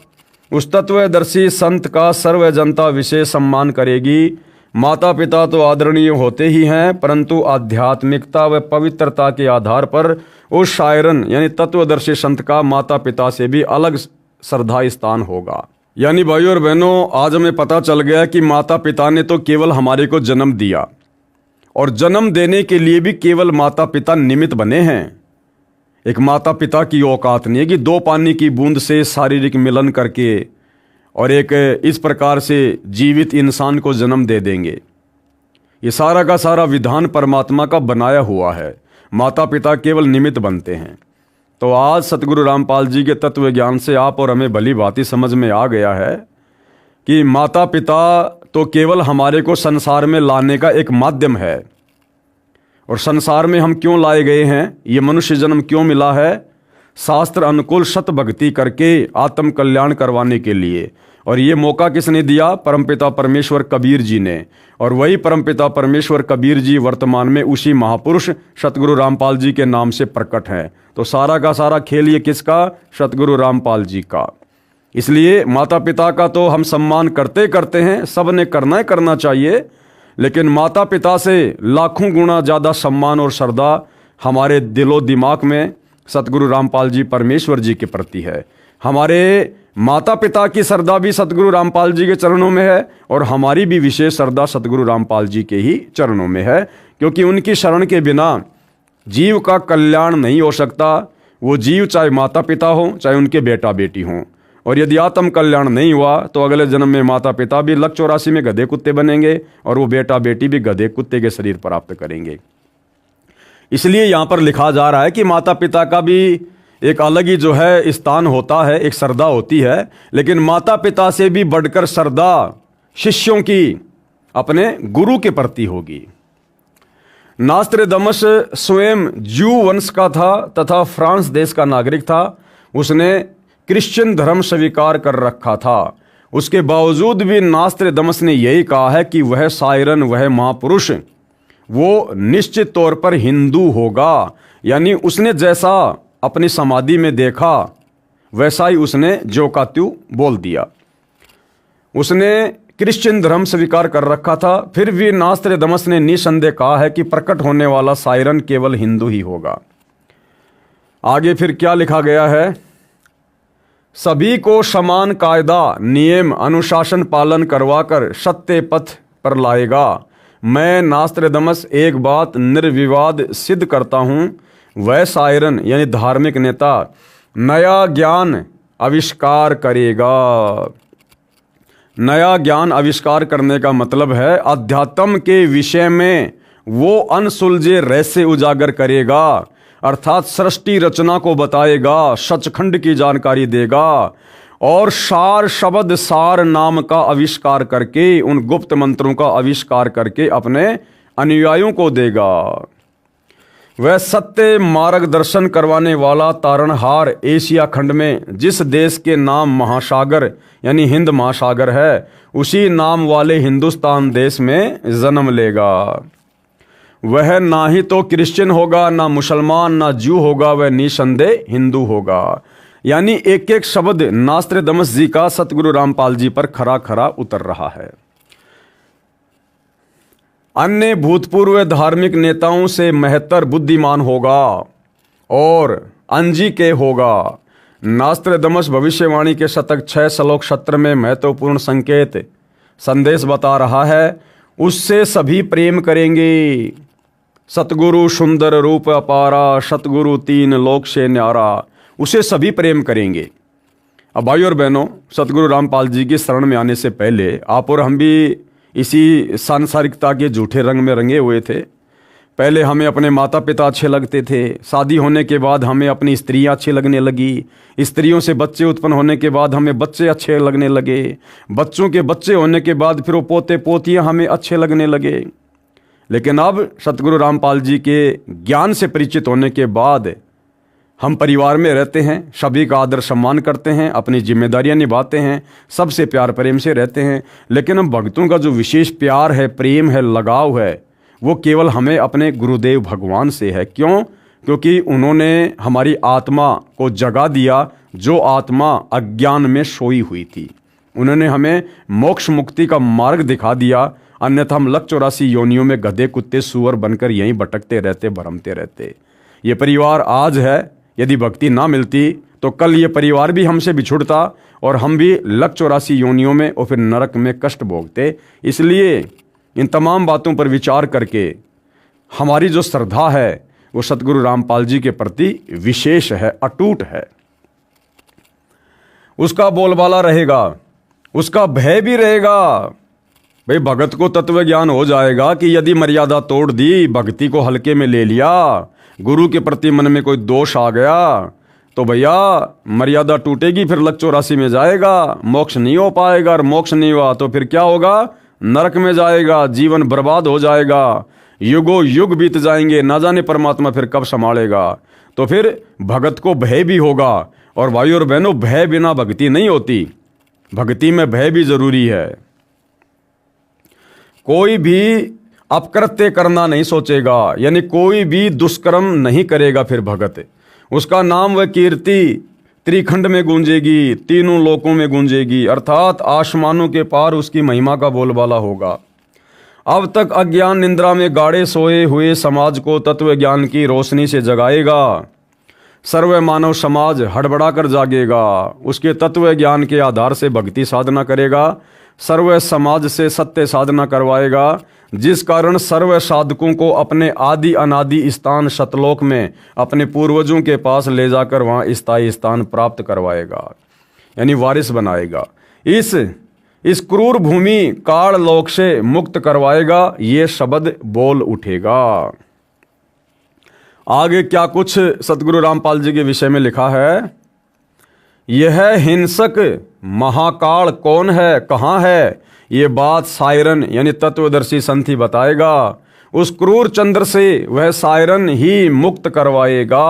उस तत्वदर्शी संत का सर्व जनता विशेष सम्मान करेगी। माता पिता तो आदरणीय होते ही हैं, परंतु आध्यात्मिकता व पवित्रता के आधार पर उस सायरन यानी तत्वदर्शी संत का माता पिता से भी अलग श्रद्धा स्थान होगा। यानी भाइयों और बहनों, आज हमें पता चल गया कि माता पिता ने तो केवल हमारे को जन्म दिया, और जन्म देने के लिए भी केवल माता पिता निमित्त बने हैं। एक माता पिता की औकात नहीं है कि 2 पानी की बूंद से शारीरिक मिलन करके और एक इस प्रकार से जीवित इंसान को जन्म दे देंगे। ये सारा का सारा विधान परमात्मा का बनाया हुआ है, माता पिता केवल निमित्त बनते हैं। तो आज सतगुरु रामपाल जी के तत्व ज्ञान से आप और हमें भली भांति समझ में आ गया है कि माता पिता तो केवल हमारे को संसार में लाने का एक माध्यम है, और संसार में हम क्यों लाए गए हैं, ये मनुष्य जन्म क्यों मिला है, शास्त्र अनुकूल सत भक्ति करके आत्म कल्याण करवाने के लिए। और ये मौका किसने दिया? परमपिता परमेश्वर कबीर जी ने। और वही परमपिता परमेश्वर कबीर जी वर्तमान में उसी महापुरुष सतगुरु रामपाल जी के नाम से प्रकट हैं। तो सारा का सारा खेल ये किसका? सतगुरु रामपाल जी का। इसलिए माता पिता का तो हम सम्मान करते करते हैं, सब ने करना चाहिए, लेकिन माता पिता से लाखों गुना ज़्यादा सम्मान और श्रद्धा हमारे दिलो दिमाग में सतगुरु रामपाल जी परमेश्वर जी के प्रति है। हमारे माता पिता की श्रद्धा भी सतगुरु रामपाल जी के चरणों में है, और हमारी भी विशेष श्रद्धा सतगुरु रामपाल जी के ही चरणों में है, क्योंकि उनकी शरण के बिना जीव का कल्याण नहीं हो सकता। वो जीव चाहे माता पिता हो, चाहे उनके बेटा बेटी हों, और यदि आत्म कल्याण नहीं हुआ तो अगले जन्म में माता पिता भी लक 84 में गधे कुत्ते बनेंगे, और वो बेटा बेटी भी गधे कुत्ते के शरीर प्राप्त करेंगे। इसलिए यहाँ पर लिखा जा रहा है कि माता पिता का भी एक अलग ही जो है स्थान होता है, एक श्रद्धा होती है, लेकिन माता पिता से भी बढ़कर श्रद्धा शिष्यों की अपने गुरु के प्रति होगी। नास्त्रेदमस स्वयं ज्यू वंश का था तथा फ्रांस देश का नागरिक था। उसने क्रिश्चियन धर्म स्वीकार कर रखा था। उसके बावजूद भी नास्त्रेदमस ने यही कहा है कि वह सायरन, वह महापुरुष, वो निश्चित तौर पर हिंदू होगा। यानी उसने जैसा अपनी समाधि में देखा वैसा ही उसने ज्यों का त्यों बोल दिया। उसने क्रिश्चियन धर्म स्वीकार कर रखा था, फिर भी नास्त्रेदमस ने निसंदेह कहा है कि प्रकट होने वाला सायरन केवल हिंदू ही होगा। आगे फिर क्या लिखा गया है? सभी को समान कायदा, नियम, अनुशासन पालन करवाकर सत्य पथ पर लाएगा। मैं नास्त्रेदमस एक बात निर्विवाद सिद्ध करता हूँ, वह सायरन यानी धार्मिक नेता नया ज्ञान आविष्कार करेगा। नया ज्ञान आविष्कार करने का मतलब है अध्यात्म के विषय में वो अनसुलझे रहस्य उजागर करेगा, अर्थात सृष्टि रचना को बताएगा, सचखंड की जानकारी देगा और सार शब्द सार नाम का आविष्कार करके, उन गुप्त मंत्रों का आविष्कार करके अपने अनुयायियों को देगा। वह सत्य मार्गदर्शन करवाने वाला तारणहार एशिया खंड में जिस देश के नाम महासागर यानी हिंद महासागर है, उसी नाम वाले हिंदुस्तान देश में जन्म लेगा। वह ना ही तो क्रिश्चियन होगा, ना मुसलमान, ना ज्यू होगा, वह निसंदेह हिंदू होगा। यानी एक एक शब्द नास्त्रेदमस जी का सतगुरु रामपाल जी पर खरा खरा उतर रहा है। अन्य भूतपूर्व धार्मिक नेताओं से महत्तर बुद्धिमान होगा और अंजी के होगा। नास्त्रेदमस भविष्यवाणी के शतक 6 श्लोक 17 में महत्वपूर्ण संकेत संदेश बता रहा है, उससे सभी प्रेम करेंगे। सतगुरु सुंदर रूप अपारा, सतगुरु 3 लोक से न्यारा, उसे सभी प्रेम करेंगे। अब भाइयों और बहनों, सतगुरु रामपाल जी की शरण में आने से पहले आप और हम भी इसी सांसारिकता के झूठे रंग में रंगे हुए थे। पहले हमें अपने माता पिता अच्छे लगते थे, शादी होने के बाद हमें अपनी स्त्रियां अच्छी लगने लगी, स्त्रियों से बच्चे उत्पन्न होने के बाद हमें बच्चे अच्छे लगने लगे, बच्चों के बच्चे होने के बाद फिर वो पोते पोतियां हमें अच्छे लगने लगे। लेकिन अब सतगुरु रामपाल जी के ज्ञान से परिचित होने के बाद हम परिवार में रहते हैं, सभी का आदर सम्मान करते हैं, अपनी जिम्मेदारियां निभाते हैं, सबसे प्यार प्रेम से रहते हैं। लेकिन हम भक्तों का जो विशेष प्यार है, प्रेम है, लगाव है, वो केवल हमें अपने गुरुदेव भगवान से है। क्यों? क्योंकि उन्होंने हमारी आत्मा को जगा दिया, जो आत्मा अज्ञान में सोई हुई थी। उन्होंने हमें मोक्ष मुक्ति का मार्ग दिखा दिया, अन्यथा हम लक 84 योनियों में गधे कुत्ते सूअर बनकर यहीं भटकते रहते, भरमते रहते। ये परिवार आज है, यदि भक्ति ना मिलती तो कल ये परिवार भी हमसे बिछुड़ता और हम भी लक 84 योनियों में और फिर नरक में कष्ट भोगते। इसलिए इन तमाम बातों पर विचार करके हमारी जो श्रद्धा है वो सतगुरु रामपाल जी के प्रति विशेष है, अटूट है। उसका बोलबाला रहेगा, उसका भय भी रहेगा। भाई भगत को तत्व ज्ञान हो जाएगा कि यदि मर्यादा तोड़ दी, भक्ति को हल्के में ले लिया, गुरु के प्रति मन में कोई दोष आ गया तो भैया मर्यादा टूटेगी, फिर लक 84 में जाएगा, मोक्ष नहीं हो पाएगा। और मोक्ष नहीं हुआ तो फिर क्या होगा? नरक में जाएगा, जीवन बर्बाद हो जाएगा, युगों युग बीत जाएंगे, ना जाने परमात्मा फिर कब संभालेगा। तो फिर भगत को भय भी होगा। और भाइयों और बहनों, भय बिना भक्ति नहीं होती, भक्ति में भय भी जरूरी है। कोई भी अपकृत्य करना नहीं सोचेगा, यानी कोई भी दुष्कर्म नहीं करेगा, फिर भगत उसका नाम व कीर्ति त्रिखंड में गूंजेगी, तीनों लोकों में गूंजेगी, अर्थात आसमानों के पार उसकी महिमा का बोलबाला होगा। अब तक अज्ञान निंद्रा में गाड़े सोए हुए समाज को तत्व ज्ञान की रोशनी से जगाएगा। सर्व मानव समाज हड़बड़ाकर जागेगा, उसके तत्व ज्ञान के आधार से भक्ति साधना करेगा, सर्व समाज से सत्य साधना करवाएगा, जिस कारण सर्व साधकों को अपने आदि अनादि स्थान सतलोक में अपने पूर्वजों के पास ले जाकर वहाँ स्थायी स्थान प्राप्त करवाएगा, यानी वारिस बनाएगा। इस क्रूर भूमि काल लोक से मुक्त करवाएगा, ये शब्द बोल उठेगा। आगे क्या कुछ सतगुरु रामपाल जी के विषय में लिखा है? यह हिंसक महाकाल कौन है, कहाँ है, ये बात सायरन यानी तत्वदर्शी संत ही बताएगा। उस क्रूर चंद्र से वह सायरन ही मुक्त करवाएगा।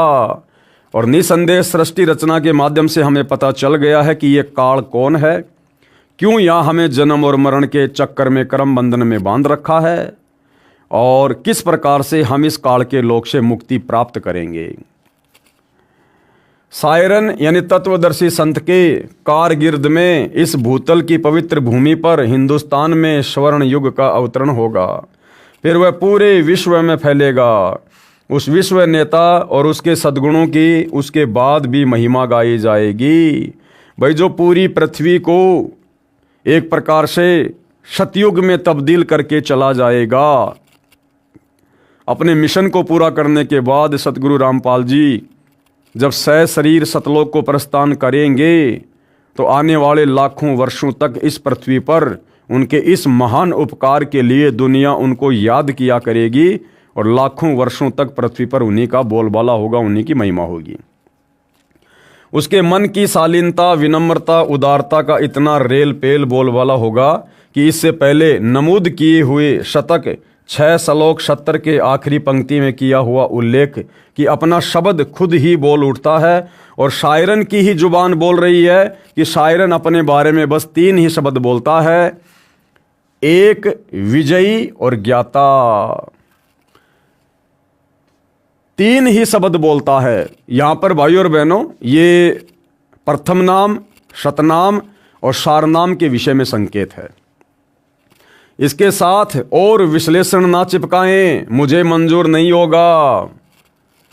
और निसंदेह सृष्टि रचना के माध्यम से हमें पता चल गया है कि ये काल कौन है, क्यों यहाँ हमें जन्म और मरण के चक्कर में कर्म बंधन में बांध रखा है, और किस प्रकार से हम इस काल के लोक से मुक्ति प्राप्त करेंगे। सायरन यानी तत्वदर्शी संत के कारगिर्द में इस भूतल की पवित्र भूमि पर हिंदुस्तान में स्वर्ण युग का अवतरण होगा, फिर वह पूरे विश्व में फैलेगा। उस विश्व नेता और उसके सद्गुणों की उसके बाद भी महिमा गाई जाएगी। भाई जो पूरी पृथ्वी को एक प्रकार से सतयुग में तब्दील करके चला जाएगा। अपने मिशन को पूरा करने के बाद सतगुरु रामपाल जी जब शरीर सतलोक को प्रस्थान करेंगे तो आने वाले लाखों वर्षों तक इस पृथ्वी पर उनके इस महान उपकार के लिए दुनिया उनको याद किया करेगी और लाखों वर्षों तक पृथ्वी पर उन्हीं का बोलबाला होगा, उन्हीं की महिमा होगी। उसके मन की शालीनता, विनम्रता, उदारता का इतना रेल पेल बोलबाला होगा कि इससे पहले नमूद किए हुए शतक 6 श्लोक 70 के आखिरी पंक्ति में किया हुआ उल्लेख कि अपना शब्द खुद ही बोल उठता है और शायरन की ही जुबान बोल रही है कि शायरन अपने बारे में बस 3 ही शब्द बोलता है, एक, विजयी और ज्ञाता। 3 ही शब्द बोलता है। यहां पर भाइयों और बहनों, ये प्रथम नाम, शतनाम और सारनाम के विषय में संकेत है। इसके साथ और विश्लेषण ना चिपकाएं, मुझे मंजूर नहीं होगा।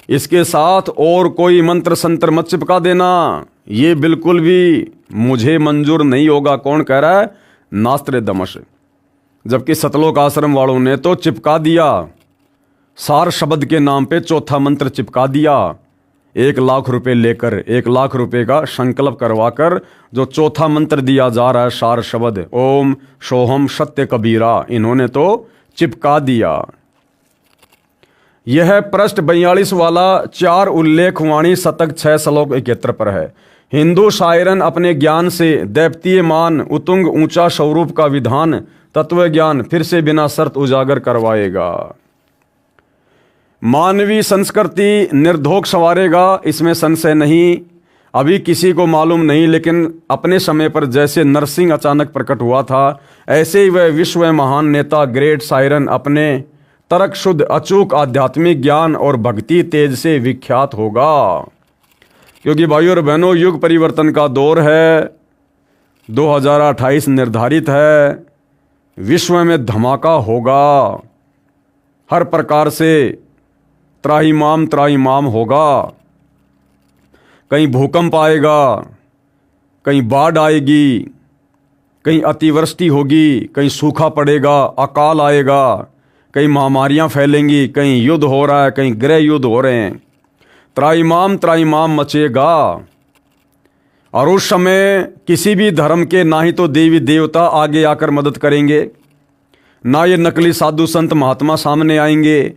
इसके साथ और कोई मंत्र संत्र मत चिपका देना, ये बिल्कुल भी मुझे मंजूर नहीं होगा। कौन कह रहा है? नास्त्रेदमस। जबकि सतलोक आश्रम वालों ने तो चिपका दिया, सार शब्द के नाम पे चौथा मंत्र चिपका दिया। 1 लाख रुपए लेकर 1 लाख रुपए का संकल्प करवाकर जो चौथा मंत्र दिया जा रहा है, सार शब्द ओम सोहम सत्य कबीरा, इन्होंने तो चिपका दिया। यह पृष्ठ 42 वाला 4 उल्लेख वाणी शतक 6 श्लोक 71 पर है। हिंदू शायरन अपने ज्ञान से दैवतीयमान उतुंग ऊंचा स्वरूप का विधान तत्व ज्ञान फिर से बिना शर्त उजागर करवाएगा। मानवीय संस्कृति निर्धोक संवारेगा, इसमें संशय नहीं। अभी किसी को मालूम नहीं, लेकिन अपने समय पर जैसे नरसिंह अचानक प्रकट हुआ था, ऐसे ही वह विश्व महान नेता ग्रेट शायरन अपने तर्क शुद्ध अचूक आध्यात्मिक ज्ञान और भक्ति तेज से विख्यात होगा। क्योंकि भाइयों और बहनों, युग परिवर्तन का दौर है, 2028 निर्धारित है, विश्व में धमाका होगा, हर प्रकार से त्राहिमाम होगा। कहीं भूकंप आएगा, कहीं बाढ़ आएगी, कहीं अतिवृष्टि होगी, कहीं सूखा पड़ेगा, अकाल आएगा, कहीं महामारियां फैलेंगी, कहीं युद्ध हो रहा है, कहीं गृह युद्ध हो रहे हैं। त्राहिमाम मचेगा। और उस समय किसी भी धर्म के ना ही तो देवी देवता आगे आकर मदद करेंगे, ना ये नकली साधु संत महात्मा सामने आएंगे,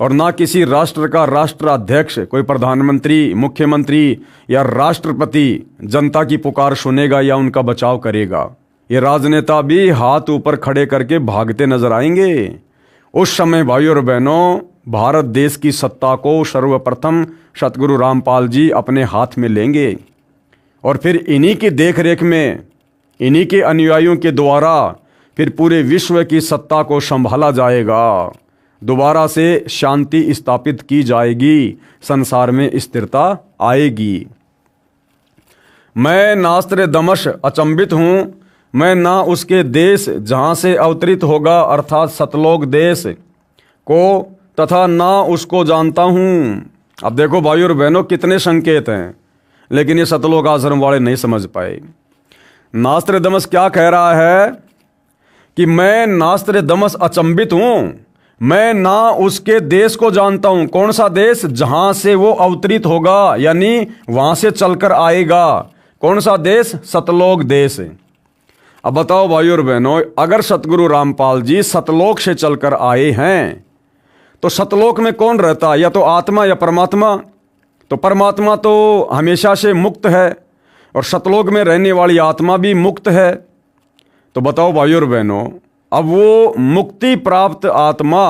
और ना किसी राष्ट्र का राष्ट्राध्यक्ष, कोई प्रधानमंत्री, मुख्यमंत्री या राष्ट्रपति जनता की पुकार सुनेगा या उनका बचाव करेगा। ये राजनेता भी हाथ ऊपर खड़े करके भागते नजर आएंगे। उस समय भाइयों और बहनों, भारत देश की सत्ता को सर्वप्रथम सतगुरु रामपाल जी अपने हाथ में लेंगे और फिर इन्हीं की देखरेख में, इन्हीं के अनुयायियों के द्वारा फिर पूरे विश्व की सत्ता को संभाला जाएगा। दोबारा से शांति स्थापित की जाएगी, संसार में स्थिरता आएगी। मैं नास्त्रेदमस अचंभित हूं, मैं ना उसके देश जहां से अवतरित होगा अर्थात सतलोक देश को, तथा ना उसको जानता हूं। अब देखो भाइयों और बहनों, कितने संकेत हैं, लेकिन ये सतलोक आश्रम वाले नहीं समझ पाए। नास्त्रेदमस क्या कह रहा है कि मैं नास्त्रेदमस अचंभित हूं, मैं ना उसके देश को जानता हूं। कौन सा देश? जहां से वो अवतरित होगा, यानी वहां से चलकर आएगा। कौन सा देश? सतलोक देश। अब बताओ भाइयों और बहनों, अगर सतगुरु रामपाल जी सतलोक से चलकर आए हैं तो सतलोक में कौन रहता है? या तो आत्मा या परमात्मा। तो परमात्मा तो हमेशा से मुक्त है और सतलोक में रहने वाली आत्मा भी मुक्त है। तो बताओ भाइयों और बहनों, अब वो मुक्ति प्राप्त आत्मा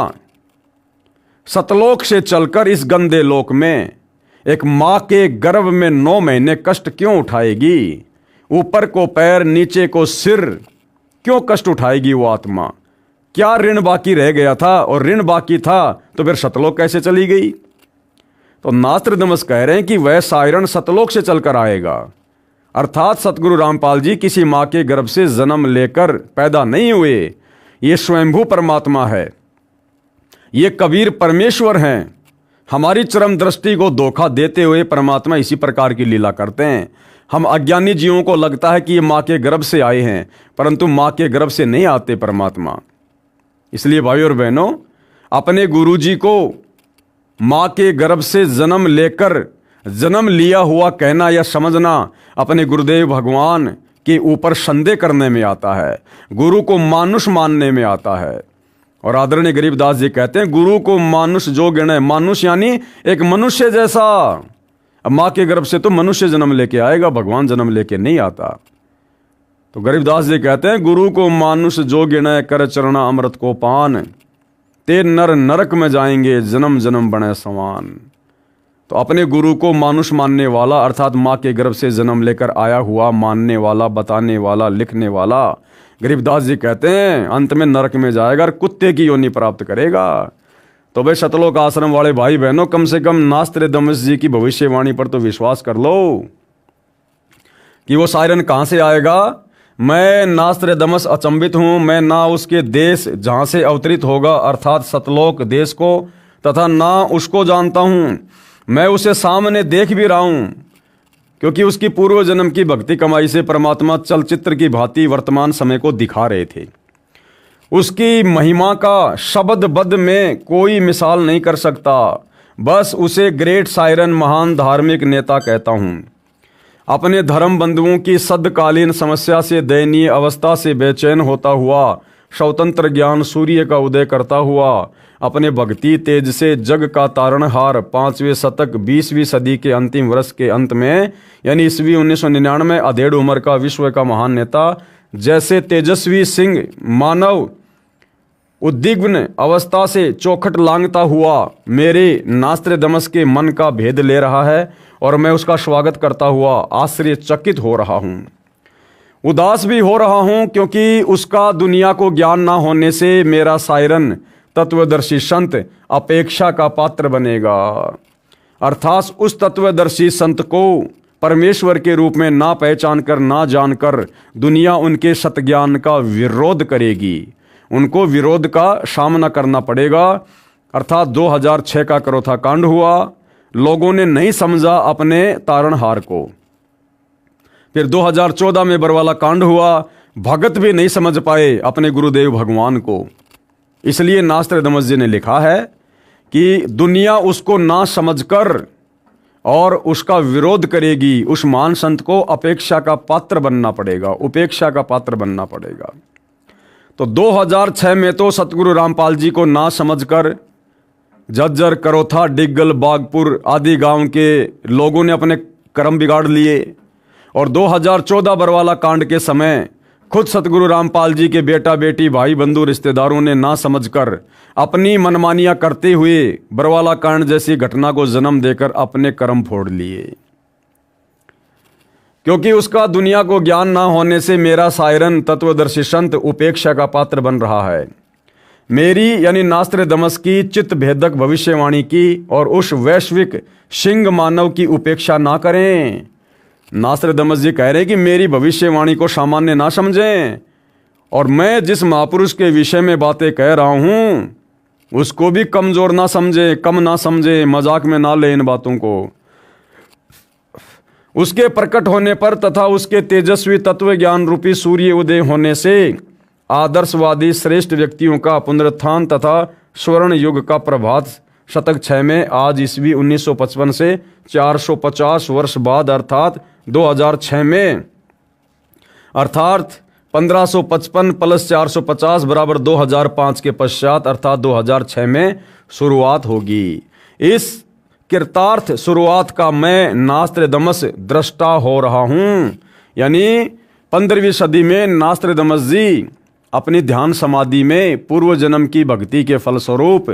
सतलोक से चलकर इस गंदे लोक में एक मां के गर्भ में 9 महीने कष्ट क्यों उठाएगी? ऊपर को पैर, नीचे को सिर, क्यों कष्ट उठाएगी वो आत्मा? क्या ऋण बाकी रह गया था? और ऋण बाकी था तो फिर सतलोक कैसे चली गई? तो नास्त्रेदमस कह रहे हैं कि वह शायरन सतलोक से चलकर आएगा, अर्थात सतगुरु रामपाल जी किसी मां के गर्भ से जन्म लेकर पैदा नहीं हुए। ये स्वयंभू परमात्मा है, ये कबीर परमेश्वर हैं। हमारी चरम दृष्टि को धोखा देते हुए परमात्मा इसी प्रकार की लीला करते हैं। हम अज्ञानी जीवों को लगता है कि ये माँ के गर्भ से आए हैं, परंतु माँ के गर्भ से नहीं आते परमात्मा। इसलिए भाइयों और बहनों, अपने गुरुजी को माँ के गर्भ से जन्म लेकर जन्म लिया हुआ कहना या समझना अपने गुरुदेव भगवान के ऊपर संदेह करने में आता है, गुरु को मानुष मानने में आता है। और आदरणीय गरीबदास जी कहते हैं, गुरु को मानुष जो गिने, मानुष यानी एक मनुष्य जैसा। अब माँ के गर्भ से तो मनुष्य जन्म लेके आएगा, भगवान जन्म लेके नहीं आता। तो गरीबदास जी कहते हैं, गुरु को मानुष जो गिने, कर चरणा अमृत को पान, ते नर नरक में जाएंगे, जन्म जन्म बने समान। तो अपने गुरु को मानुष मानने वाला अर्थात माँ के गर्भ से जन्म लेकर आया हुआ, मानने वाला, बताने वाला, लिखने वाला, गरीबदास जी कहते हैं अंत में नरक में जाएगा और कुत्ते की योनि प्राप्त करेगा। तो भाई सतलोक आश्रम वाले भाई बहनों, कम से कम नास्त्रदामस जी की भविष्यवाणी पर तो विश्वास कर लो कि वो सायरन कहाँ से आएगा। मैं नास्त्रदामस अचंभित हूँ, मैं ना उसके देश जहाँ से अवतरित होगा अर्थात सतलोक देश को, तथा ना उसको जानता हूँ। मैं उसे सामने देख भी रहा हूँ, क्योंकि उसकी पूर्व जन्म की भक्ति कमाई से परमात्मा चलचित्र की भांति वर्तमान समय को दिखा रहे थे। उसकी महिमा का शब्दबद्ध में कोई मिसाल नहीं कर सकता, बस उसे ग्रेट सायरन, महान धार्मिक नेता कहता हूँ। अपने धर्म बंधुओं की सदकालीन समस्या से, दयनीय अवस्था से बेचैन होता हुआ, स्वतंत्र ज्ञान सूर्य का उदय करता हुआ, अपने भक्ति तेज से जग का तारणहार, 5वें शतक 20वीं सदी के अंतिम वर्ष के अंत में यानी ईस्वी 1999, अधेड़ उम्र का विश्व का महान नेता, जैसे तेजस्वी सिंह मानव उद्विग्न अवस्था से चौखट लांघता हुआ मेरे नास्त्रदामस के मन का भेद ले रहा है, और मैं उसका स्वागत करता हुआ आश्चर्यचकित हो रहा हूँ। उदास भी हो रहा हूँ, क्योंकि उसका दुनिया को ज्ञान ना होने से मेरा सायरन तत्वदर्शी संत अपेक्षा का पात्र बनेगा। अर्थात उस तत्वदर्शी संत को परमेश्वर के रूप में ना पहचान कर, ना जानकर दुनिया उनके सतज्ञान का विरोध करेगी, उनको विरोध का सामना करना पड़ेगा। अर्थात 2006 का करोथा कांड हुआ, लोगों ने नहीं समझा अपने तारणहार को। फिर 2014 में बरवाला कांड हुआ, भगत भी नहीं समझ पाए अपने गुरुदेव भगवान को। इसलिए नास्त्रदामस जी ने लिखा है कि दुनिया उसको ना समझकर और उसका विरोध करेगी, उस महान संत को अपेक्षा का पात्र बनना पड़ेगा, उपेक्षा का पात्र बनना पड़ेगा। तो 2006 में तो सतगुरु रामपाल जी को ना समझकर झज्जर, करोथा, डिग्गल, बागपुर आदि गांव के लोगों ने अपने कर्म बिगाड़ लिए, और 2014 बरवाला कांड के समय खुद सतगुरु रामपाल जी के बेटा बेटी, भाई बंधु, रिश्तेदारों ने ना समझकर अपनी मनमानियां करते हुए बरवाला कांड जैसी घटना को जन्म देकर अपने कर्म फोड़ लिए। क्योंकि उसका दुनिया को ज्ञान ना होने से मेरा सायरन तत्वदर्शी संत उपेक्षा का पात्र बन रहा है। मेरी यानी नास्त्रदामस की चित्त भेदक भविष्यवाणी की और उस वैश्विक सिंह मानव की उपेक्षा ना करें। नास्त्रदामस जी कह रहे कि मेरी भविष्यवाणी को सामान्य ना समझें, और मैं जिस महापुरुष के विषय में बातें कह रहा हूं उसको भी कमजोर ना समझे, कम ना समझे, मजाक में ना ले इन बातों को। उसके प्रकट होने पर तथा उसके तेजस्वी तत्व ज्ञान रूपी सूर्य उदय होने से आदर्शवादी श्रेष्ठ व्यक्तियों का पुनरुत्थान तथा स्वर्ण युग का प्रभात शतक 6 में आज ईस्वी 1955 से 450 वर्ष बाद अर्थात 2006 में, अर्थात 1555 प्लस 450 बराबर 2005 के पश्चात अर्थात 2006 में शुरुआत होगी। इस कृतार्थ शुरुआत का मैं नास्त्रदामस दृष्टा हो रहा हूँ। यानी 15वीं सदी में नास्त्रदामस जी अपनी ध्यान समाधि में पूर्व जन्म की भक्ति के फलस्वरूप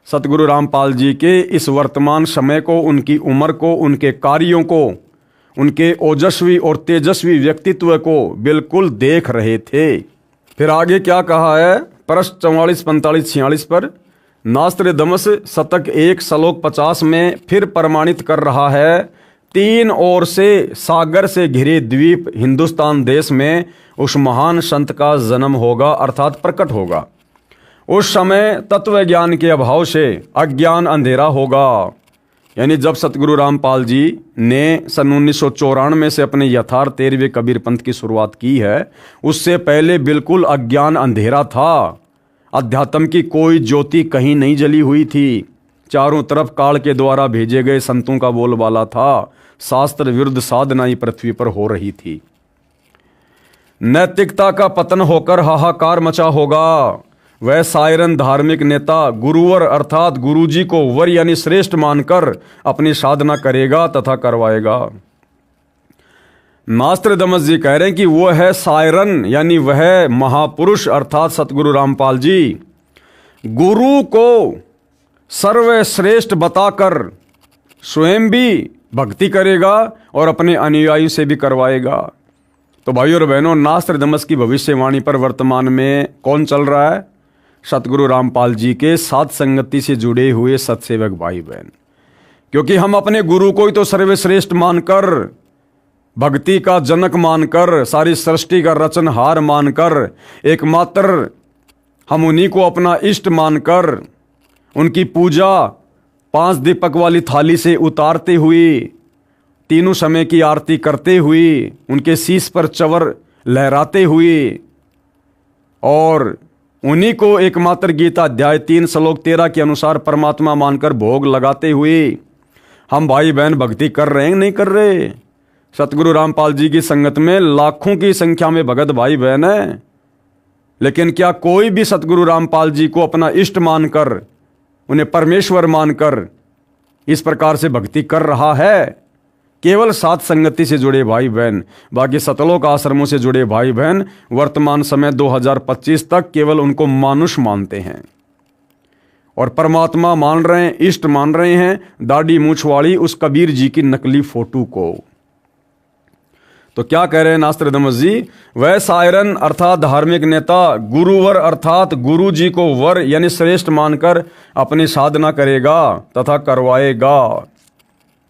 सतगुरु रामपाल जी के इस वर्तमान समय को, उनकी उम्र को, उनके कार्यों को, उनके ओजस्वी और तेजस्वी व्यक्तित्व को बिल्कुल देख रहे थे। फिर आगे क्या कहा है, पृष्ठ 44, 45, 46 पर नास्त्रदामस शतक 1 श्लोक 50 में फिर प्रमाणित कर रहा है, 3 ओर से सागर से घिरे द्वीप हिंदुस्तान देश में उस महान संत का जन्म होगा अर्थात प्रकट होगा। उस समय तत्व ज्ञान के अभाव से अज्ञान अंधेरा होगा। यानी जब सतगुरु रामपाल जी ने सन 1994 से अपने यथार्थ 13वें कबीर पंथ की शुरुआत की है, उससे पहले बिल्कुल अज्ञान अंधेरा था। अध्यात्म की कोई ज्योति कहीं नहीं जली हुई थी। चारों तरफ काल के द्वारा भेजे गए संतों का बोलबाला था। शास्त्र विरुद्ध साधना ही पृथ्वी पर हो रही थी। नैतिकता का पतन होकर हाहाकार मचा होगा। वह सायरन धार्मिक नेता गुरुवर अर्थात गुरुजी को वर यानी श्रेष्ठ मानकर अपनी साधना करेगा तथा करवाएगा। नास्त्रदमस जी कह रहे हैं कि वो है सायरन यानी वह महापुरुष अर्थात सतगुरु रामपाल जी गुरु को सर्वश्रेष्ठ बताकर स्वयं भी भक्ति करेगा और अपने अनुयायी से भी करवाएगा। तो भाइयों और बहनों, नास्त्रदमस की भविष्यवाणी पर वर्तमान में कौन चल रहा है? सतगुरु रामपाल जी के साथ संगति से जुड़े हुए सत्सेवक भाई बहन। क्योंकि हम अपने गुरु को ही तो सर्वश्रेष्ठ मानकर, भक्ति का जनक मानकर, सारी सृष्टि का रचनहार मानकर, एकमात्र हम उन्हीं को अपना इष्ट मानकर उनकी पूजा 5 दीपक वाली थाली से उतारते हुए, तीनों समय की आरती करते हुए, उनके शीश पर चवर लहराते हुए और उन्हीं को एकमात्र गीता अध्याय 3 श्लोक 13 के अनुसार परमात्मा मानकर भोग लगाते हुए हम भाई बहन भक्ति कर रहे हैं नहीं कर रहे? सतगुरु रामपाल जी की संगत में लाखों की संख्या में भगत भाई बहन है, लेकिन क्या कोई भी सतगुरु रामपाल जी को अपना इष्ट मानकर, उन्हें परमेश्वर मानकर इस प्रकार से भक्ति कर रहा है? केवल साथ संगति से जुड़े भाई बहन, बाकी सतलोक आश्रमों से जुड़े भाई बहन वर्तमान समय 2025 तक केवल उनको मानुष मानते हैं और परमात्मा मान रहे हैं, इष्ट मान रहे हैं दाढ़ी मूंछ वाली उस कबीर जी की नकली फोटो को। तो क्या कह रहे हैं नास्त्रदमस जी? वह सायरन अर्थात धार्मिक नेता गुरुवर अर्थात गुरु जी को वर यानी श्रेष्ठ मानकर अपनी साधना करेगा तथा करवाएगा।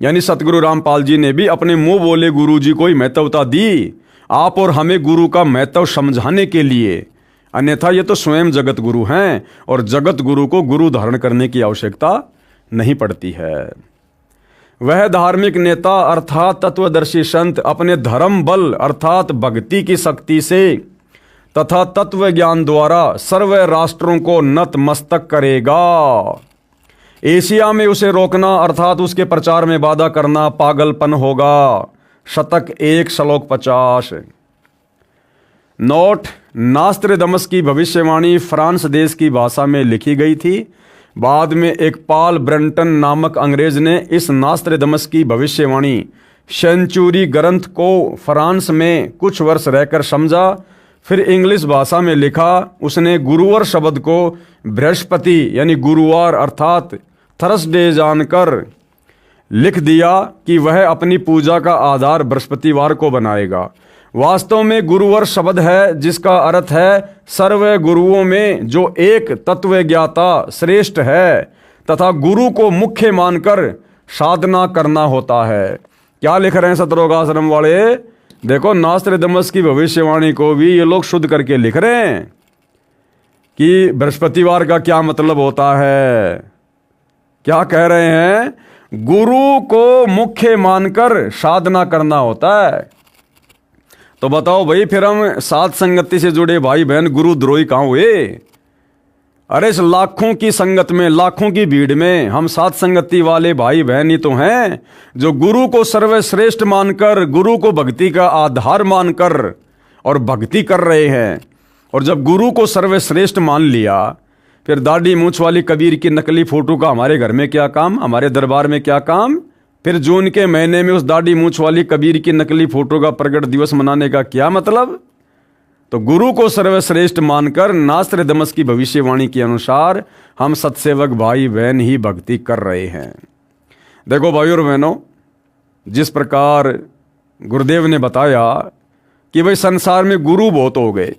यानी सतगुरु रामपाल जी ने भी अपने मुंह बोले गुरु जी को ही महत्वता दी, आप और हमें गुरु का महत्व समझाने के लिए। अन्यथा ये तो स्वयं जगत गुरु हैं और जगत गुरु को गुरु धारण करने की आवश्यकता नहीं पड़ती है। वह धार्मिक नेता अर्थात तत्वदर्शी संत अपने धर्म बल अर्थात भक्ति की शक्ति से तथा तत्व ज्ञान द्वारा सर्व राष्ट्रों को नतमस्तक करेगा। एशिया में उसे रोकना अर्थात उसके प्रचार में बाधा करना पागलपन होगा। शतक 1 श्लोक 50। नोट: नास्त्रदमस की भविष्यवाणी फ्रांस देश की भाषा में लिखी गई थी। बाद में एक पॉल ब्रंटन नामक अंग्रेज ने इस नास्त्रदमस की भविष्यवाणी सेंचुरी ग्रंथ को फ्रांस में कुछ वर्ष रहकर समझा, फिर इंग्लिश भाषा में लिखा। उसने गुरुवार शब्द को बृहस्पति यानी गुरुवार अर्थात थर्सडे जानकर लिख दिया कि वह अपनी पूजा का आधार बृहस्पतिवार को बनाएगा। वास्तव में गुरुवार शब्द है जिसका अर्थ है सर्व गुरुओं में जो एक तत्वज्ञाता श्रेष्ठ है तथा गुरु को मुख्य मानकर साधना करना होता है। क्या लिख रहे हैं सतलोक आश्रम वाले? देखो, नास्त्रदमस की भविष्यवाणी को भी ये लोग शुद्ध करके लिख रहे हैं कि बृहस्पतिवार का क्या मतलब होता है। क्या कह रहे हैं? गुरु को मुख्य मानकर साधना करना होता है। तो बताओ भाई, फिर हम साथ संगति से जुड़े भाई बहन गुरु द्रोही कहाँ हुए? अरे इस लाखों की संगत में, लाखों की भीड़ में हम साथ संगति वाले भाई बहन ही तो हैं जो गुरु को सर्वश्रेष्ठ मानकर, गुरु को भक्ति का आधार मानकर और भक्ति कर रहे हैं। और जब गुरु को सर्वश्रेष्ठ मान लिया, फिर दाढ़ी मूंछ वाली कबीर की नकली फोटो का हमारे घर में क्या काम, हमारे दरबार में क्या काम? फिर जून के महीने में उस दाढ़ी मूंछ वाली कबीर की नकली फोटो का प्रकट दिवस मनाने का क्या मतलब? तो गुरु को सर्वश्रेष्ठ मानकर नास्त्रदमस की भविष्यवाणी के अनुसार हम सत्सेवक भाई बहन ही भक्ति कर रहे हैं। देखो भाइयों और बहनों, जिस प्रकार गुरुदेव ने बताया कि भाई संसार में गुरु बहुत हो गए,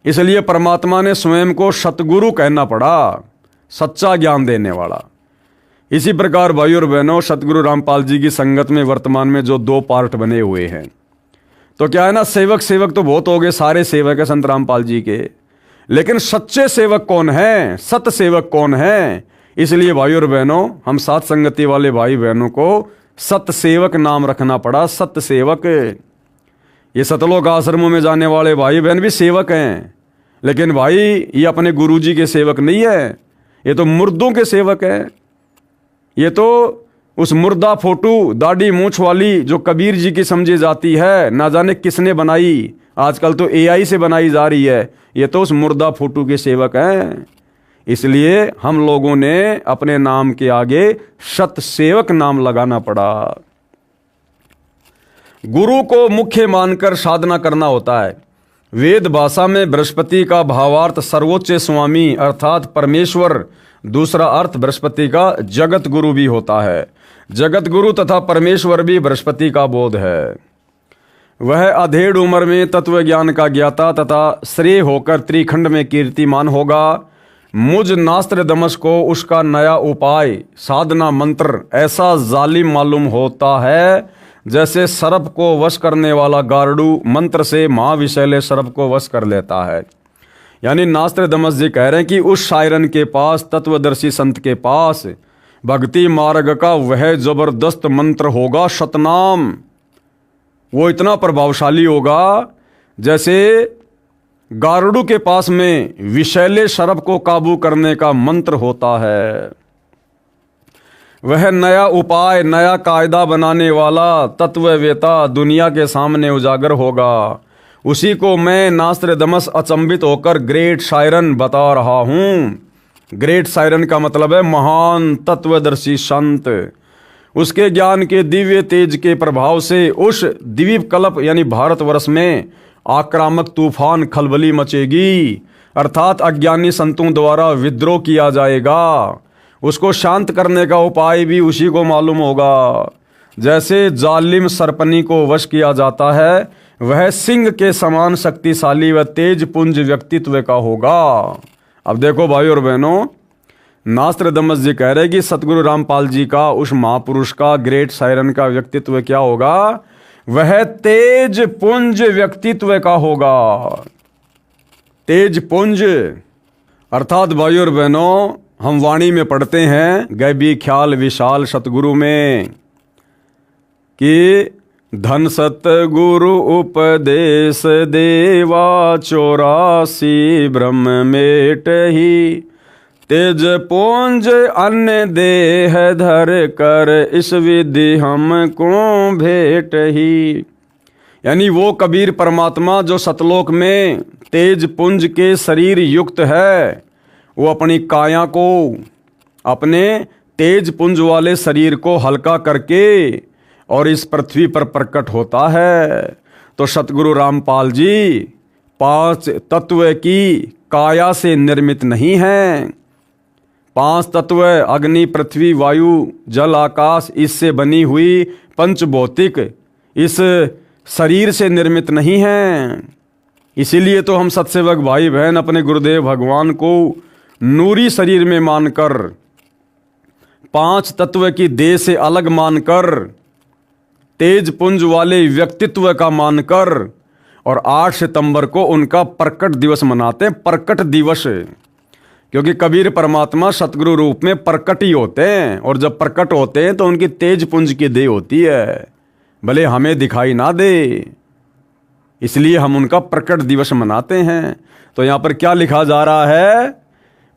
इसलिए परमात्मा ने स्वयं को सतगुरु कहना पड़ा, सच्चा ज्ञान देने वाला। इसी प्रकार भाइयों और बहनों, सतगुरु रामपाल जी की संगत में वर्तमान में जो 2 पार्ट बने हुए हैं, तो क्या है ना, सेवक तो बहुत हो गए, सारे सेवक है संत रामपाल जी के, लेकिन सच्चे सेवक कौन है, सत सेवक कौन है? इसलिए भाइयों और बहनों, हम साथ संगति वाले भाई बहनों को सत सेवक नाम रखना पड़ा। सत सेवक। ये सतलोक आश्रमों में जाने वाले भाई बहन भी सेवक हैं, लेकिन भाई ये अपने गुरु जी के सेवक नहीं है, ये तो मुर्दों के सेवक हैं। ये तो उस मुर्दा फोटो दाढ़ी मूंछ वाली जो कबीर जी की समझी जाती है, ना जाने किसने बनाई, आजकल तो एआई से बनाई जा रही है, ये तो उस मुर्दा फोटो के सेवक हैं। इसलिए हम लोगों ने अपने नाम के आगे सत सेवक नाम लगाना पड़ा। गुरु को मुख्य मानकर साधना करना होता है। वेद भाषा में बृहस्पति का भावार्थ सर्वोच्च स्वामी अर्थात परमेश्वर, दूसरा अर्थ बृहस्पति का जगत गुरु भी होता है। जगत गुरु तथा परमेश्वर भी बृहस्पति का बोध है। वह अधेड़ उम्र में तत्व ज्ञान का ज्ञाता तथा श्रेय होकर त्रिखंड में कीर्तिमान होगा। मुझ नास्त्र दमस को उसका नया उपाय साधना मंत्र ऐसा जालिम मालूम होता है जैसे सर्प को वश करने वाला गारुड़ मंत्र से महाविशैले सर्प को वश कर लेता है। यानी नास्त्र दमस जी कह रहे हैं कि उस शायरन के पास, तत्वदर्शी संत के पास भक्ति मार्ग का वह जबरदस्त मंत्र होगा सतनाम। वो इतना प्रभावशाली होगा जैसे गारुड़ के पास में विशैले सर्प को काबू करने का मंत्र होता है। वह नया उपाय, नया कायदा बनाने वाला तत्ववेता दुनिया के सामने उजागर होगा। उसी को मैं नास्त्र दमस अचंभित होकर ग्रेट शायरन बता रहा हूँ। ग्रेट शायरन का मतलब है महान तत्वदर्शी संत। उसके ज्ञान के दिव्य तेज के प्रभाव से उस द्वीप कल्प यानी भारतवर्ष में आक्रामक तूफान खलबली मचेगी, अर्थात अज्ञानी संतों द्वारा विद्रोह किया जाएगा। उसको शांत करने का उपाय भी उसी को मालूम होगा। जैसे जालिम सरपनी को वश किया जाता है, वह सिंह के समान शक्तिशाली व तेज पुंज व्यक्तित्व का होगा। अब देखो भाई और बहनों, नास्त्र दमस जी कह रहे कि सतगुरु रामपाल जी का, उस महापुरुष का, ग्रेट शायरन का व्यक्तित्व क्या होगा? वह तेज पुंज व्यक्तित्व का होगा। तेज पुंज अर्थात भाई और बहनों, हम वाणी में पढ़ते हैं गैबी ख्याल विशाल सतगुरु में कि धन सतगुरु उपदेश देवा 84 ब्रह्म मेट ही तेज पुंज अन्य देह धर कर इस विधि हमको भेट ही। यानी वो कबीर परमात्मा जो सतलोक में तेज पुंज के शरीर युक्त है, वो अपनी काया को, अपने तेज पुंज वाले शरीर को हल्का करके और इस पृथ्वी पर प्रकट होता है। तो सतगुरु रामपाल जी 5 तत्व की काया से निर्मित नहीं हैं। 5 तत्व अग्नि पृथ्वी वायु जल आकाश इससे बनी हुई पंचभौतिक इस शरीर से निर्मित नहीं हैं। इसीलिए तो हम सत्सेवक भाई बहन अपने गुरुदेव भगवान को नूरी शरीर में मानकर, 5 तत्व की देह से अलग मानकर, तेज पुंज वाले व्यक्तित्व का मानकर और 8 सितंबर को उनका प्रकट दिवस मनाते हैं। प्रकट दिवस, क्योंकि कबीर परमात्मा सतगुरु रूप में प्रकट ही होते हैं, और जब प्रकट होते हैं तो उनकी तेज पुंज की देह होती है, भले हमें दिखाई ना दे, इसलिए हम उनका प्रकट दिवस मनाते हैं। तो यहाँ पर क्या लिखा जा रहा है?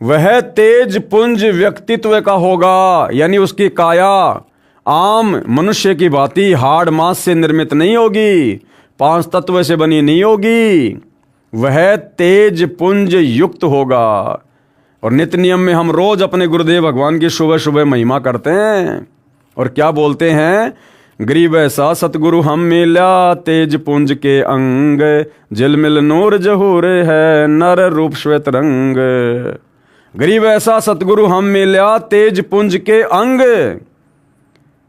वह तेज पुंज व्यक्तित्व का होगा, यानी उसकी काया आम मनुष्य की भांति हाड़ मांस से निर्मित नहीं होगी, 5 तत्व से बनी नहीं होगी, वह तेज पुंज युक्त होगा। और नित्य नियम में हम रोज अपने गुरुदेव भगवान की सुबह सुबह महिमा करते हैं और क्या बोलते हैं? गरीब ऐसा सतगुरु हम मिला तेज पुंज के अंग, झिलमिल नूर जहूर है नर रूप श्वेत रंग। गरीब ऐसा सतगुरु हम मिला तेज पुंज के अंग,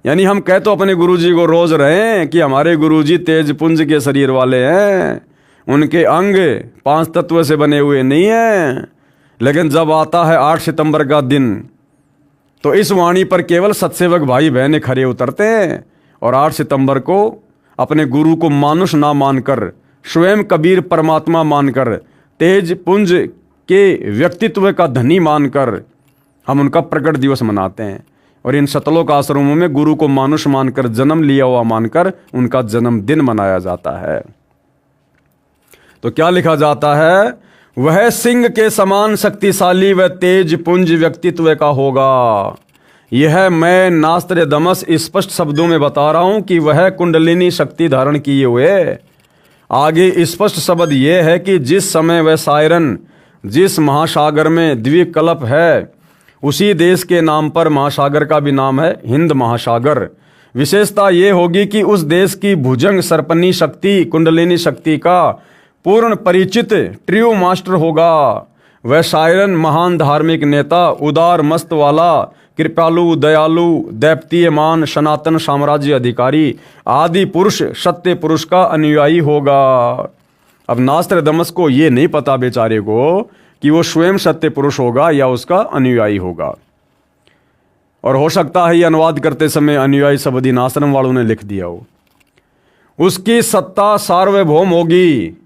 यानी हम कह तो अपने गुरुजी को रोज रहे हैं कि हमारे गुरुजी तेज पुंज के शरीर वाले हैं, उनके अंग 5 तत्व से बने हुए नहीं हैं। लेकिन जब आता है 8 सितंबर का दिन, तो इस वाणी पर केवल सत्सेवक भाई बहन खड़े उतरते हैं और 8 सितंबर को अपने गुरु को मानुष ना मानकर, स्वयं कबीर परमात्मा मानकर, तेज पुंज के व्यक्तित्व का धनी मानकर हम उनका प्रकट दिवस मनाते हैं। और इन सतलोक आश्रमों में गुरु को मानुष मानकर, जन्म लिया हुआ मानकर उनका जन्मदिन मनाया जाता है। तो क्या लिखा जाता है? वह सिंह के समान शक्तिशाली व तेज पुंज व्यक्तित्व का होगा। यह मैं नास्त्रेदमस स्पष्ट शब्दों में बता रहा हूं कि वह कुंडलिनी शक्ति धारण किए हुए। आगे स्पष्ट शब्द यह है कि जिस समय वह सायरन जिस महासागर में द्वीपकल्प है, उसी देश के नाम पर महासागर का भी नाम है हिंद महासागर। विशेषता ये होगी कि उस देश की भुजंग सर्पनी शक्ति कुंडलिनी शक्ति का पूर्ण परिचित ट्रू मास्टर होगा। वह सायरन महान धार्मिक नेता, उदार मस्त वाला, कृपालु, दयालु, दैप्तीयमान, सनातन साम्राज्य अधिकारी, आदि पुरुष, सत्य पुरुष का अनुयायी होगा। अब नास्त्रेदमस को ये नहीं पता बेचारे को कि वो स्वयं सत्य पुरुष होगा या उसका अनुयायी होगा। और हो सकता है ये अनुवाद करते समय अनुयायी शब्द इन आश्रम वालों ने लिख दिया हो। उसकी सत्ता सार्वभौम होगी,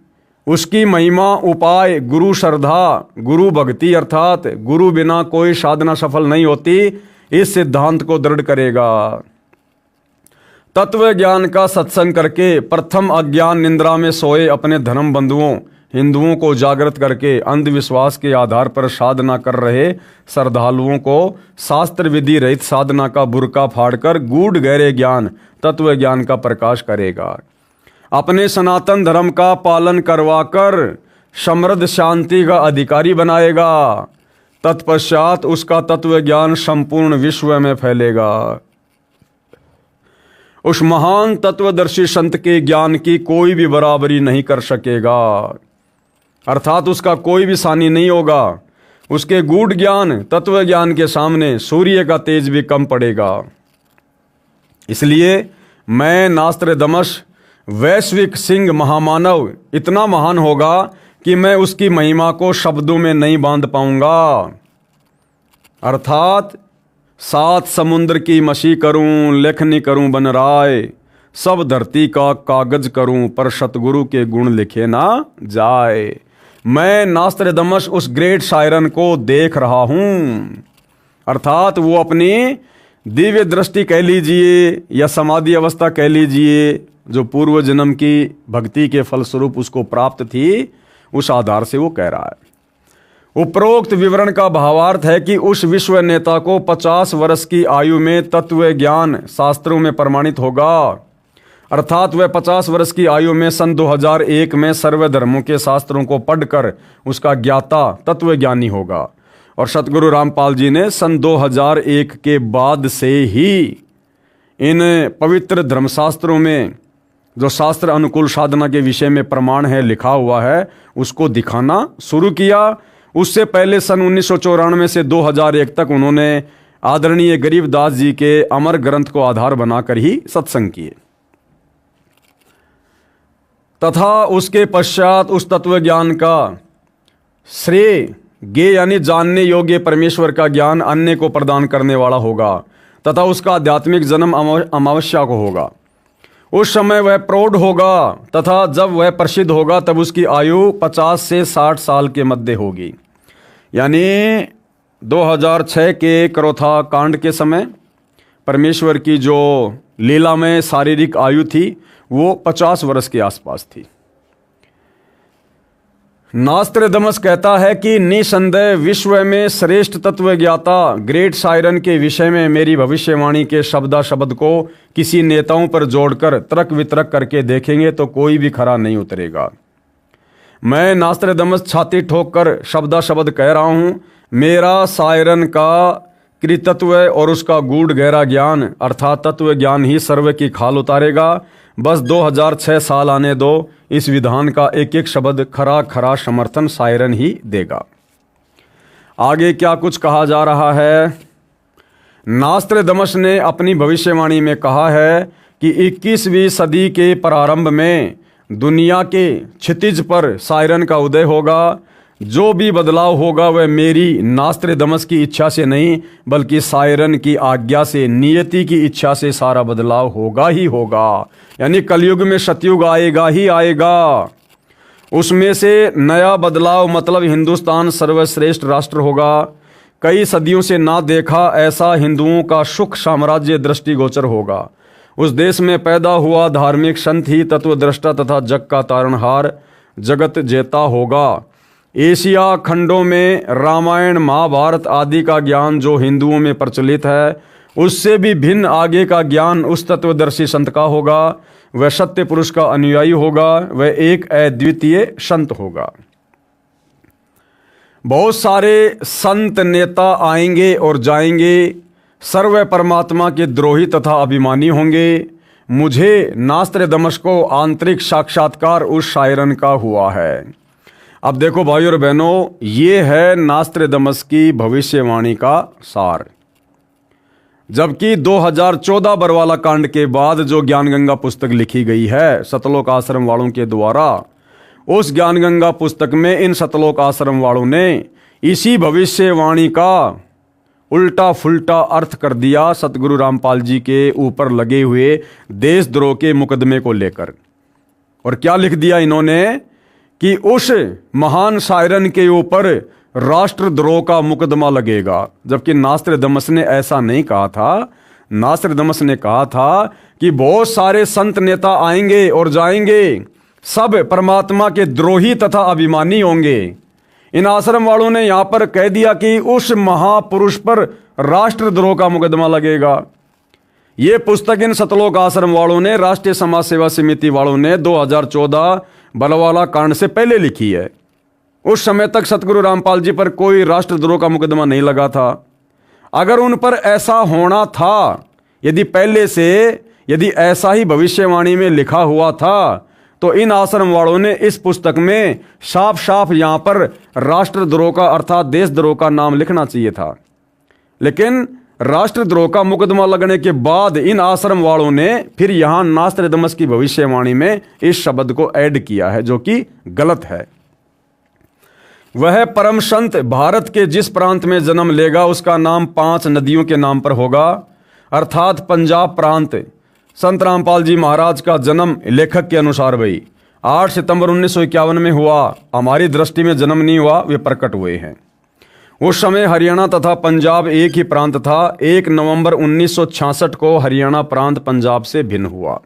उसकी महिमा उपाय गुरु श्रद्धा, गुरु भक्ति अर्थात गुरु बिना कोई साधना सफल नहीं होती, इस सिद्धांत को दृढ़ करेगा। तत्व ज्ञान का सत्संग करके प्रथम अज्ञान निंद्रा में सोए अपने धर्म बंधुओं हिंदुओं को जागृत करके अंधविश्वास के आधार पर साधना कर रहे श्रद्धालुओं को शास्त्र विधि रहित साधना का बुर्का फाड़कर गूढ़ गहरे ज्ञान तत्व ज्ञान का प्रकाश करेगा। अपने सनातन धर्म का पालन करवाकर समृद्ध शांति का अधिकारी बनाएगा। तत्पश्चात उसका तत्व ज्ञान संपूर्ण विश्व में फैलेगा। उस महान तत्वदर्शी संत के ज्ञान की कोई भी बराबरी नहीं कर सकेगा, अर्थात उसका कोई भी सानी नहीं होगा। उसके गूढ़ ज्ञान तत्व ज्ञान के सामने सूर्य का तेज भी कम पड़ेगा। इसलिए मैं नास्त्रेदमस वैश्विक सिंह महामानव इतना महान होगा कि मैं उसकी महिमा को शब्दों में नहीं बांध पाऊंगा। अर्थात 7 समुद्र की मशी करूं, लेखनी करूं बन राय, सब धरती का कागज करूं, पर सतगुरु के गुण लिखे ना जाए। मैं नास्त्रेदमस उस ग्रेट सायरन को देख रहा हूं, अर्थात वो अपनी दिव्य दृष्टि कह लीजिए या समाधि अवस्था कह लीजिए, जो पूर्व जन्म की भक्ति के फलस्वरूप उसको प्राप्त थी, उस आधार से वो कह रहा है। उपरोक्त विवरण का भावार्थ है कि उस विश्व नेता को 50 वर्ष की आयु में तत्व ज्ञान शास्त्रों में प्रमाणित होगा, अर्थात वह 50 वर्ष की आयु में सन 2001 में सर्व धर्मों के शास्त्रों को पढ़कर उसका ज्ञाता तत्व ज्ञानी होगा। और सतगुरु रामपाल जी ने सन 2001 के बाद से ही इन पवित्र धर्मशास्त्रों में जो शास्त्र अनुकूल साधना के विषय में प्रमाण है लिखा हुआ है, उसको दिखाना शुरू किया। उससे पहले सन 1994 से 2001 तक उन्होंने आदरणीय गरीबदास जी के अमर ग्रंथ को आधार बनाकर ही सत्संग किए, तथा उसके पश्चात उस तत्व ज्ञान का श्रेय गे यानी जानने योग्य परमेश्वर का ज्ञान अन्य को प्रदान करने वाला होगा, तथा उसका आध्यात्मिक जन्म अमावस्या को होगा। उस समय वह प्रौढ़ होगा, तथा जब वह प्रसिद्ध होगा तब उसकी आयु 50 से 60 साल के मध्य होगी। यानी 2006 के करोथा कांड के समय परमेश्वर की जो लीला में शारीरिक आयु थी वो 50 वर्ष के आसपास थी। नास्त्रेदमस कहता है कि निसंदेह विश्व में श्रेष्ठ तत्वज्ञाता ग्रेट सायरन के विषय में मेरी भविष्यवाणी के शब्दा शब्द को किसी नेताओं पर जोड़कर तर्क वितर्क करके देखेंगे तो कोई भी खरा नहीं उतरेगा। मैं नास्त्रेदमस छाती ठोक कर शब्दा शब्द कह रहा हूं, मेरा सायरन का कृतत्व और उसका गूढ़ गहरा ज्ञान अर्थात तत्व ज्ञान ही सर्व की खाल उतारेगा। बस 2006 साल आने दो, इस विधान का एक एक शब्द खरा खरा समर्थन सायरन ही देगा। आगे क्या कुछ कहा जा रहा है। नास्त्रेदमस ने अपनी भविष्यवाणी में कहा है कि 21वीं सदी के प्रारंभ में दुनिया के क्षितिज पर सायरन का उदय होगा। जो भी बदलाव होगा वह मेरी नास्त्रेदमस की इच्छा से नहीं बल्कि सायरन की आज्ञा से, नियति की इच्छा से सारा बदलाव होगा ही होगा। यानी कलयुग में सतयुग आएगा ही आएगा। उसमें से नया बदलाव मतलब हिंदुस्तान सर्वश्रेष्ठ राष्ट्र होगा। कई सदियों से ना देखा ऐसा हिंदुओं का सुख साम्राज्य दृष्टिगोचर होगा। उस देश में पैदा हुआ धार्मिक संत ही तत्वदृष्टा तथा जग का तारणहार जगत जेता होगा। एशिया खंडों में रामायण महाभारत आदि का ज्ञान जो हिंदुओं में प्रचलित है उससे भी भिन्न आगे का ज्ञान उस तत्वदर्शी संत का होगा। वह सत्य पुरुष का अनुयायी होगा, वह एक अद्वितीय संत होगा। बहुत सारे संत नेता आएंगे और जाएंगे, सर्व परमात्मा के द्रोही तथा अभिमानी होंगे। मुझे नास्त्रदमस को आंतरिक साक्षात्कार उस शायरन का हुआ है। अब देखो भाइयों और बहनों, ये है नास्त्रदमस की भविष्यवाणी का सार। जबकि 2014 बरवाला कांड के बाद जो ज्ञान गंगा पुस्तक लिखी गई है सतलोक आश्रम वालों के द्वारा, उस ज्ञान गंगा पुस्तक में इन सतलोक आश्रम वालों ने इसी भविष्यवाणी का उल्टा फुल्टा अर्थ कर दिया सतगुरु रामपाल जी के ऊपर लगे हुए देशद्रोह के मुकदमे को लेकर। और क्या लिख दिया इन्होंने कि उस महान शायरन के ऊपर राष्ट्रद्रोह का मुकदमा लगेगा, जबकि नास्त्रदमस ने ऐसा नहीं कहा था। नास्त्रदमस ने कहा था कि बहुत सारे संत नेता आएंगे और जाएंगे, सब परमात्मा के द्रोही तथा अभिमानी होंगे। इन आश्रम वालों ने यहां पर कह दिया कि उस महापुरुष पर राष्ट्रद्रोह का मुकदमा लगेगा। ये पुस्तक इन सतलोक आश्रम वालों ने, राष्ट्रीय समाज सेवा समिति वालों ने 2014 बरवाला कांड से पहले लिखी है। उस समय तक सतगुरु रामपाल जी पर कोई राष्ट्रद्रोह का मुकदमा नहीं लगा था। अगर उन पर ऐसा होना था, यदि पहले से यदि ऐसा ही भविष्यवाणी में लिखा हुआ था, तो इन आश्रम वालों ने इस पुस्तक में साफ साफ यहां पर राष्ट्रद्रोह का अर्थात देशद्रोह का नाम लिखना चाहिए था। लेकिन राष्ट्रद्रोह का मुकदमा लगने के बाद इन आश्रम वालों ने फिर यहां नास्त्रदमस की भविष्यवाणी में इस शब्द को ऐड किया है, जो कि गलत है। वह परम संत भारत के जिस प्रांत में जन्म लेगा उसका नाम 5 नदियों के नाम पर होगा, अर्थात पंजाब प्रांत। संत रामपाल जी महाराज का जन्म लेखक के अनुसार भाई 8 सितंबर 1951 में हुआ। हमारी दृष्टि में जन्म नहीं हुआ, वे प्रकट हुए हैं। उस समय हरियाणा तथा पंजाब एक ही प्रांत था। 1 नवंबर 1966 को हरियाणा प्रांत पंजाब से भिन्न हुआ।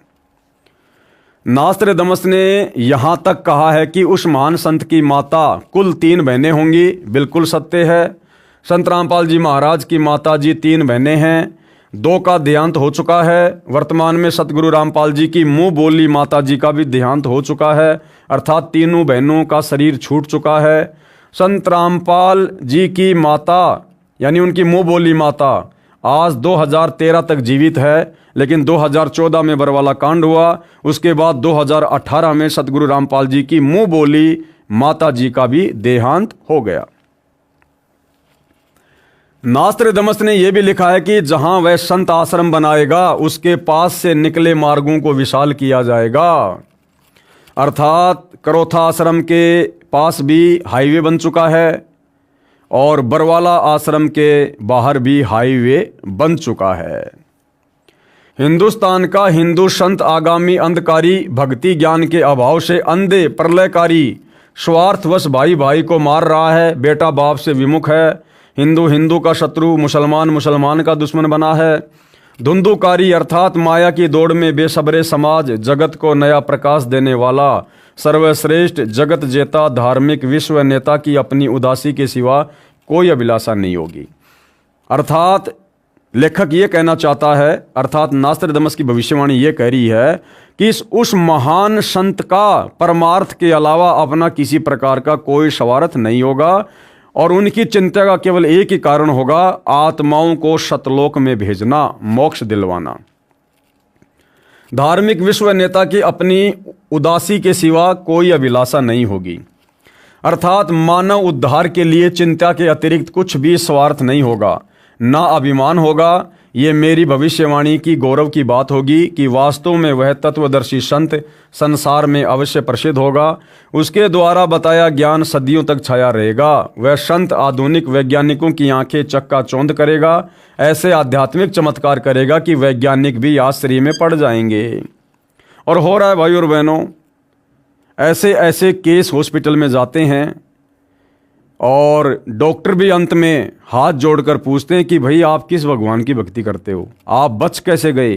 नास्त्रदमस ने यहां तक कहा है कि उस महान संत की माता कुल 3 बहनें होंगी। बिल्कुल सत्य है। संत रामपाल जी महाराज की माता जी 3 बहनें हैं, 2 का देहांत हो चुका है। वर्तमान में सतगुरु रामपाल जी की मुंह बोली माता जी का भी देहांत हो चुका है, अर्थात तीनों बहनों का शरीर छूट चुका है। संत रामपाल जी की माता यानी उनकी मुंह बोली माता आज 2013 तक जीवित है, लेकिन 2014 में बरवाला कांड हुआ। उसके बाद 2018 में सतगुरु रामपाल जी की मुंह बोली माता जी का भी देहांत हो गया। नास्त्रदमस ने यह भी लिखा है कि जहां वह संत आश्रम बनाएगा उसके पास से निकले मार्गों को विशाल किया जाएगा, अर्थात करोथा आश्रम के पास भी हाईवे बन चुका है और बरवाला आश्रम के बाहर भी हाईवे बन चुका है। हिंदुस्तान का हिंदू संत आगामी अंधकारी भक्ति ज्ञान के अभाव से अंधे प्रलयकारी स्वार्थवश भाई भाई को मार रहा है। बेटा बाप से विमुख है। हिंदू हिंदू का शत्रु, मुसलमान मुसलमान का दुश्मन बना है। धुंधुकारी अर्थात माया की दौड़ में बेसब्रे समाज जगत को नया प्रकाश देने वाला सर्वश्रेष्ठ जगत जेता धार्मिक विश्व नेता की अपनी उदासी के सिवा कोई अभिलाषा नहीं होगी। अर्थात लेखक ये कहना चाहता है, अर्थात नास्त्रदमस की भविष्यवाणी ये कह रही है कि उस महान संत का परमार्थ के अलावा अपना किसी प्रकार का कोई स्वार्थ नहीं होगा और उनकी चिंता का केवल एक ही कारण होगा, आत्माओं को सतलोक में भेजना, मोक्ष दिलवाना। धार्मिक विश्व नेता की अपनी उदासी के सिवा कोई अभिलाषा नहीं होगी, अर्थात मानव उद्धार के लिए चिंता के अतिरिक्त कुछ भी स्वार्थ नहीं होगा, ना अभिमान होगा। ये मेरी भविष्यवाणी की गौरव की बात होगी कि वास्तव में वह तत्वदर्शी संत संसार में अवश्य प्रसिद्ध होगा। उसके द्वारा बताया ज्ञान सदियों तक छाया रहेगा। वह संत आधुनिक वैज्ञानिकों की आंखें चक्काचौंध करेगा, ऐसे आध्यात्मिक चमत्कार करेगा कि वैज्ञानिक भी आश्चर्य में पड़ जाएंगे। और हो रहा है भाई और बहनों, ऐसे ऐसे केस हॉस्पिटल में जाते हैं और डॉक्टर भी अंत में हाथ जोड़कर पूछते हैं कि भाई आप किस भगवान की भक्ति करते हो, आप बच कैसे गए।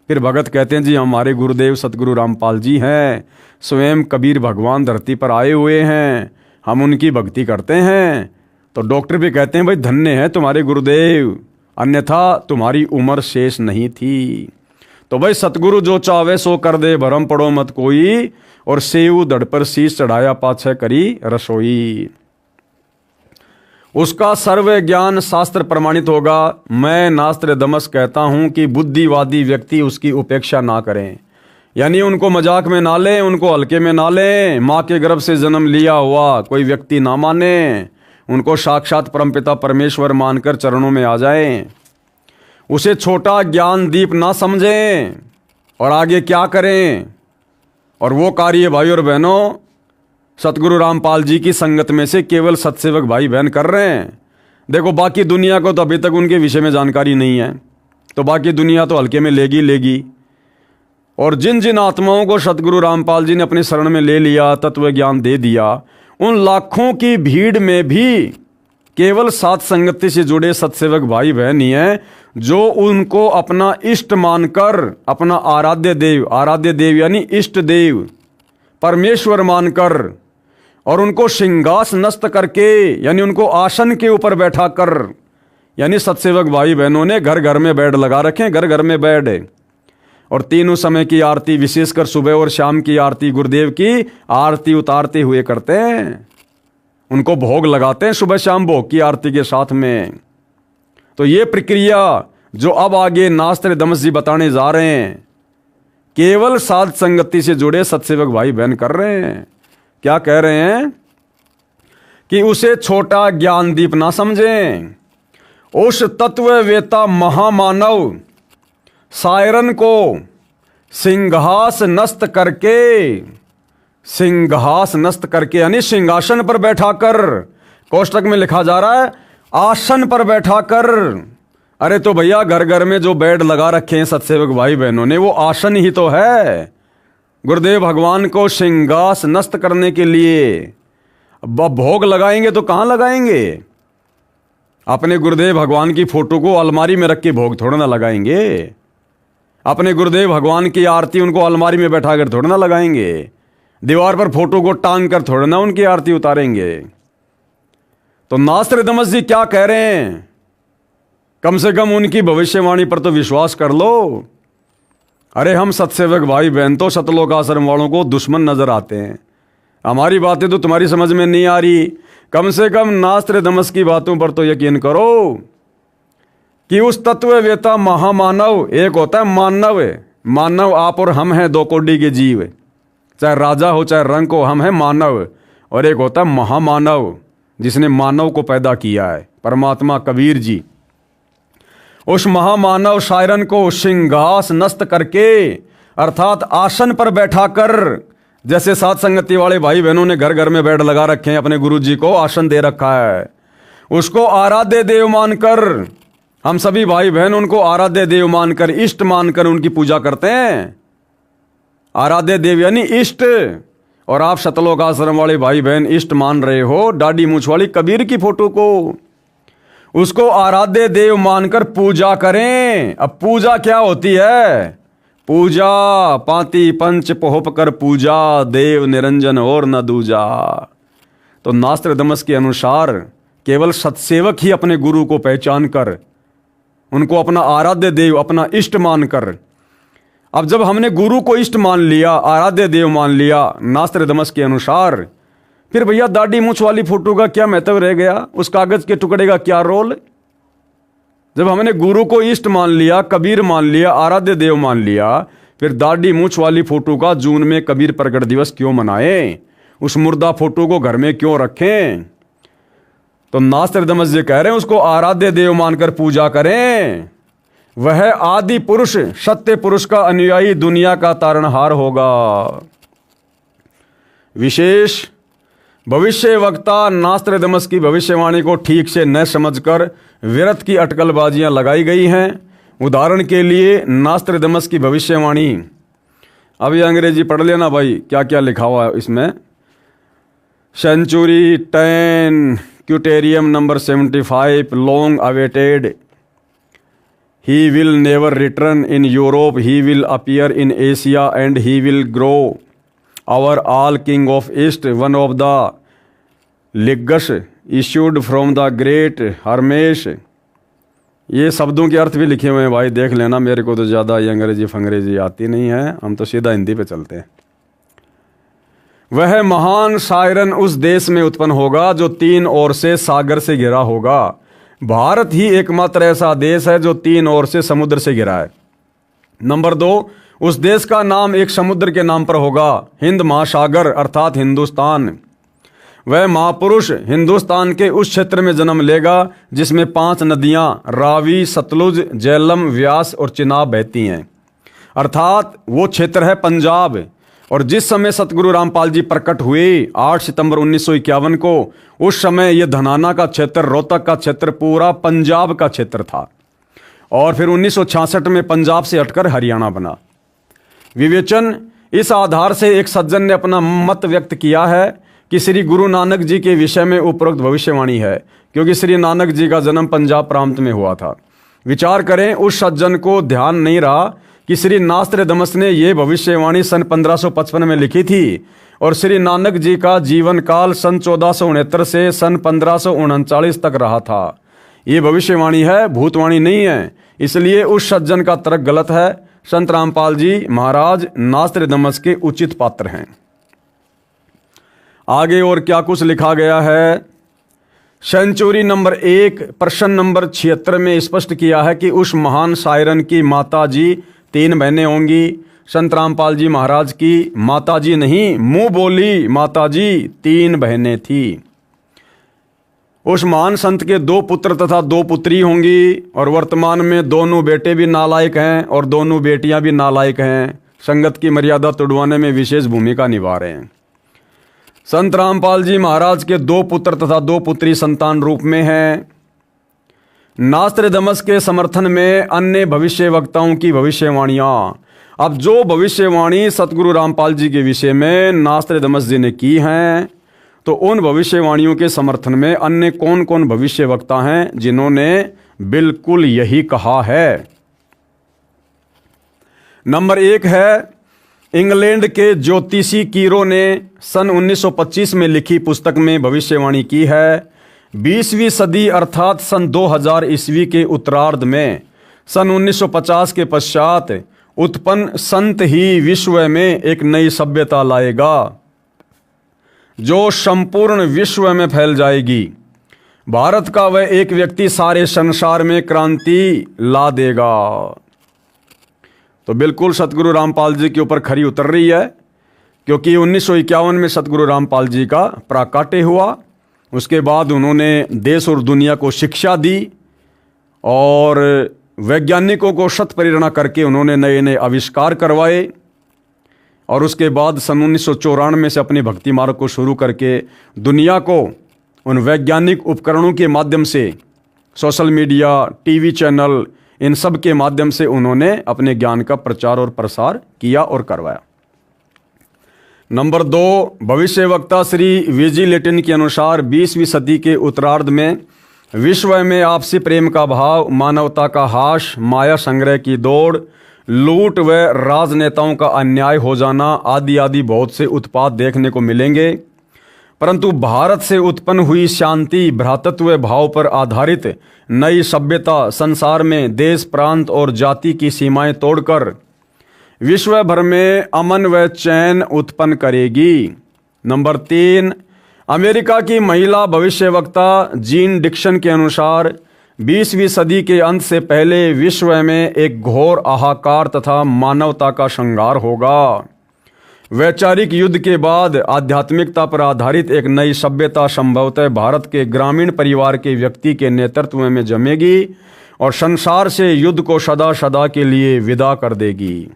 फिर भगत कहते हैं जी हमारे गुरुदेव सतगुरु रामपाल जी हैं, स्वयं कबीर भगवान धरती पर आए हुए हैं, हम उनकी भक्ति करते हैं। तो डॉक्टर भी कहते हैं भाई धन्य है तुम्हारे गुरुदेव, अन्यथा तुम्हारी उम्र शेष नहीं थी। तो भाई सतगुरु जो चावे सो कर दे, भरम पड़ो मत कोई, और सेऊ धड़ पर शीश चढ़ाया पाछे करी रसोई। उसका सर्व ज्ञान शास्त्र प्रमाणित होगा। मैं नास्त्रदमस कहता हूं कि बुद्धिवादी व्यक्ति उसकी उपेक्षा ना करें, यानी उनको मजाक में ना लें, उनको हल्के में ना लें। माँ के गर्भ से जन्म लिया हुआ कोई व्यक्ति ना माने, उनको साक्षात परमपिता परमेश्वर मानकर चरणों में आ जाएं। उसे छोटा ज्ञान दीप ना समझें और आगे क्या करें। और वो कार्य भाई और बहनों सतगुरु रामपाल जी की संगत में से केवल सत्सेवक भाई बहन कर रहे हैं। देखो बाकी दुनिया को तो अभी तक उनके विषय में जानकारी नहीं है, तो बाकी दुनिया तो हल्के में लेगी। और जिन जिन आत्माओं को सतगुरु रामपाल जी ने अपने शरण में ले लिया, तत्व ज्ञान दे दिया, उन लाखों की भीड़ में भी केवल सात संगति से जुड़े सत्सेवक भाई बहन ही हैं जो उनको अपना इष्ट मानकर, अपना आराध्य देव यानी इष्ट देव परमेश्वर मानकर, और उनको सिंहास नस्त करके यानी उनको आसन के ऊपर बैठा कर, यानी सत्सेवक भाई बहनों ने घर घर में बेड लगा रखे, घर घर में बेड, और तीनों समय की आरती, विशेषकर सुबह और शाम की आरती, गुरुदेव की आरती उतारते हुए करते हैं। उनको भोग लगाते हैं सुबह शाम भोग की आरती के साथ में। तो ये प्रक्रिया जो अब आगे नास्त्रदमस जी बताने जा रहे हैं, केवल साध संगति से जुड़े सत्सेवक भाई बहन कर रहे हैं। क्या कह रहे हैं कि उसे छोटा ज्ञान दीप ना समझें। उस तत्ववेता महामानव सायरन को सिंहास नस्त करके यानी सिंहासन पर बैठाकर, कोष्टक में लिखा जा रहा है आसन पर बैठाकर। अरे तो भैया घर घर में जो बेड लगा रखे हैं सत्सेवक भाई बहनों ने, वो आसन ही तो है। गुरुदेव भगवान को सिंहास नस्त करने के लिए अब भोग लगाएंगे तो कहाँ लगाएंगे? अपने गुरुदेव भगवान की फोटो को अलमारी में रख के भोग थोड़ा ना लगाएंगे। अपने गुरुदेव भगवान की आरती उनको अलमारी में बैठा कर थोड़ा ना लगाएंगे। दीवार पर फोटो को टांग कर थोड़ा ना उनकी आरती उतारेंगे। तो नास्त्रदमस जी क्या कह रहे हैं? कम से कम उनकी भविष्यवाणी पर तो विश्वास कर लो। अरे हम सत्सेवक भाई बहन तो सतलोक आश्रम वालों को दुश्मन नजर आते हैं। हमारी बातें तो तुम्हारी समझ में नहीं आ रही, कम से कम नास्त्रदमस की बातों पर तो यकीन करो कि उस तत्ववेता महामानव, एक होता है मानव आप और हम हैं, दो कोटि के जीव, चाहे राजा हो चाहे रंक हो, हम हैं मानव। और एक होता है महामानव जिसने मानव को पैदा किया है, परमात्मा कबीर जी। उस महामानव शायरन को सिंहास नस्त करके अर्थात आसन पर बैठाकर, जैसे सात संगति वाले भाई बहनों ने घर घर में बेड लगा रखे हैं, अपने गुरु जी को आसन दे रखा है, उसको आराध्य देव मानकर, हम सभी भाई बहन उनको आराध्य देव मानकर, इष्ट मानकर उनकी पूजा करते हैं। आराध्य देव यानी इष्ट। और आप सतलोक आश्रम वाले भाई बहन इष्ट मान रहे हो दाढ़ी मूछ वाली कबीर की फोटो को, उसको आराध्य देव मानकर पूजा करें। अब पूजा क्या होती है? पूजा पाती पंच पोहप कर पूजा, देव निरंजन और न दूजा। तो नास्त्रदमस के अनुसार केवल सत्सेवक ही अपने गुरु को पहचान कर, उनको अपना आराध्य देव, अपना इष्ट मानकर, अब जब हमने गुरु को इष्ट मान लिया, आराध्य देव मान लिया नास्त्रदमस के अनुसार, फिर भैया दाढ़ी मूछ वाली फोटो का क्या महत्व रह गया? उस कागज के टुकड़े का क्या रोल? जब हमने गुरु को इष्ट मान लिया, कबीर मान लिया, आराध्य देव मान लिया, फिर दाढ़ी मूछ वाली फोटो का जून में कबीर प्रकट दिवस क्यों मनाएं? उस मुर्दा फोटो को घर में क्यों रखें? तो नास्त्रदमस जी कह रहे हैं उसको आराध्य देव मानकर पूजा करें। वह आदि पुरुष, सत्य पुरुष का अनुयायी दुनिया का तारणहार होगा। विशेष भविष्य वक्ता नास्त्रदमस की भविष्यवाणी को ठीक से न समझकर व्यर्थ की अटकलबाजियां लगाई गई हैं। उदाहरण के लिए नास्त्रदमस की भविष्यवाणी, अब ये अंग्रेजी पढ़ लेना भाई क्या क्या लिखा हुआ है इसमें। सेंचुरी 10 क्यूटेरियम number 75 long awaited, he will never return in Europe, he will appear in Asia and he will grow. Our all king of East, one of the legacy issued from the great Hermes, ये शब्दों के अर्थ भी लिखे हुए हैं भाई, देख लेना। मेरे को तो ज़्यादा ये अंग्रेजी फंग्रेजी आती नहीं है, हम तो सीधा हिंदी पे चलते हैं। वह महान सायरन उस देश में उत्पन्न होगा जो 3 ओर से सागर से घिरा होगा। भारत ही एकमात्र ऐसा देश है जो 3 ओर से समुद्र से घिरा है। नंबर 2, उस देश का नाम एक समुद्र के नाम पर होगा, हिंद महासागर अर्थात हिंदुस्तान। वह महापुरुष हिंदुस्तान के उस क्षेत्र में जन्म लेगा जिसमें 5 नदियां रावी, सतलुज, झेलम, व्यास और चिनाब बहती हैं, अर्थात वो क्षेत्र है पंजाब। और जिस समय सतगुरु रामपाल जी प्रकट हुए 8 सितंबर 1951 को, उस समय ये धनाना का क्षेत्र, रोहतक का क्षेत्र पूरा पंजाब का क्षेत्र था। और फिर 1966 में पंजाब से हटकर हरियाणा बना। विवेचन, इस आधार से एक सज्जन ने अपना मत व्यक्त किया है कि श्री गुरु नानक जी के विषय में उपरोक्त भविष्यवाणी है, क्योंकि श्री नानक जी का जन्म पंजाब प्रांत में हुआ था। विचार करें, उस सज्जन को ध्यान नहीं रहा कि श्री नास्त्रदमस ने यह भविष्यवाणी सन 1555 में लिखी थी और श्री नानक जी का जीवन काल सन 1469 से सन 1539 तक रहा था। ये भविष्यवाणी है, भूतवाणी नहीं है। इसलिए उस सज्जन का तर्क गलत है। संत रामपाल जी महाराज नास्त्रदमस के उचित पात्र हैं। आगे और क्या कुछ लिखा गया है। सेंचुरी नंबर 1 प्रश्न नंबर 76 में स्पष्ट किया है कि उस महान शायरन की माता जी 3 बहनें होंगी। संत रामपाल जी महाराज की माता जी नहीं, मुंह बोली माता जी 3 बहनें थी। उस महान संत के 2 पुत्र तथा 2 पुत्री होंगी और वर्तमान में दोनों बेटे भी नालायक हैं और दोनों बेटियां भी नालायक हैं। संगत की मर्यादा तोड़वाने में विशेष भूमिका निभा रहे हैं। संत रामपाल जी महाराज के 2 पुत्र तथा 2 पुत्री संतान रूप में हैं। नास्त्रदमस के समर्थन में अन्य भविष्य वक्ताओं की भविष्यवाणियां। अब जो भविष्यवाणी सतगुरु रामपाल जी के विषय में नास्त्रदमस जी ने की हैं, तो उन भविष्यवाणियों के समर्थन में अन्य कौन कौन भविष्य वक्ता हैं जिन्होंने बिल्कुल यही कहा है। नंबर 1 है, इंग्लैंड के ज्योतिषी कीरो ने सन 1925 में लिखी पुस्तक में भविष्यवाणी की है। 20वीं सदी अर्थात सन 2000 ईस्वी के उत्तरार्ध में सन 1950 के पश्चात उत्पन्न संत ही विश्व में एक नई सभ्यता लाएगा जो संपूर्ण विश्व में फैल जाएगी। भारत का वह एक व्यक्ति सारे संसार में क्रांति ला देगा। तो बिल्कुल सतगुरु रामपाल जी के ऊपर खरी उतर रही है, क्योंकि 1951 में सतगुरु रामपाल जी का प्राकाट्य हुआ। उसके बाद उन्होंने देश और दुनिया को शिक्षा दी और वैज्ञानिकों को शत प्रेरणा करके उन्होंने नए नए आविष्कार करवाए। और उसके बाद सन 1994 से अपने भक्ति मार्ग को शुरू करके दुनिया को उन वैज्ञानिक उपकरणों के माध्यम से, सोशल मीडिया, टीवी चैनल, इन सब के माध्यम से उन्होंने अपने ज्ञान का प्रचार और प्रसार किया और करवाया। नंबर 2, भविष्य वक्ता श्री विजिलेटिन के अनुसार 20वीं सदी के उत्तरार्ध में विश्व में आपसी प्रेम का भाव, मानवता का हास, माया संग्रह की दौड़, लूट व राजनेताओं का अन्याय हो जाना आदि आदि बहुत से उत्पाद देखने को मिलेंगे। परंतु भारत से उत्पन्न हुई शांति, भ्रातृत्व भाव पर आधारित नई सभ्यता संसार में देश, प्रांत और जाति की सीमाएं तोड़कर विश्व भर में अमन व चैन उत्पन्न करेगी। नंबर 3, अमेरिका की महिला भविष्यवक्ता जीन डिक्सन के अनुसार 20वीं सदी के अंत से पहले विश्व में एक घोर हाहाकार तथा मानवता का संहार होगा। वैचारिक युद्ध के बाद आध्यात्मिकता पर आधारित एक नई सभ्यता संभवतः भारत के ग्रामीण परिवार के व्यक्ति के नेतृत्व में जमेगी और संसार से युद्ध को सदा सदा के लिए विदा कर देगी।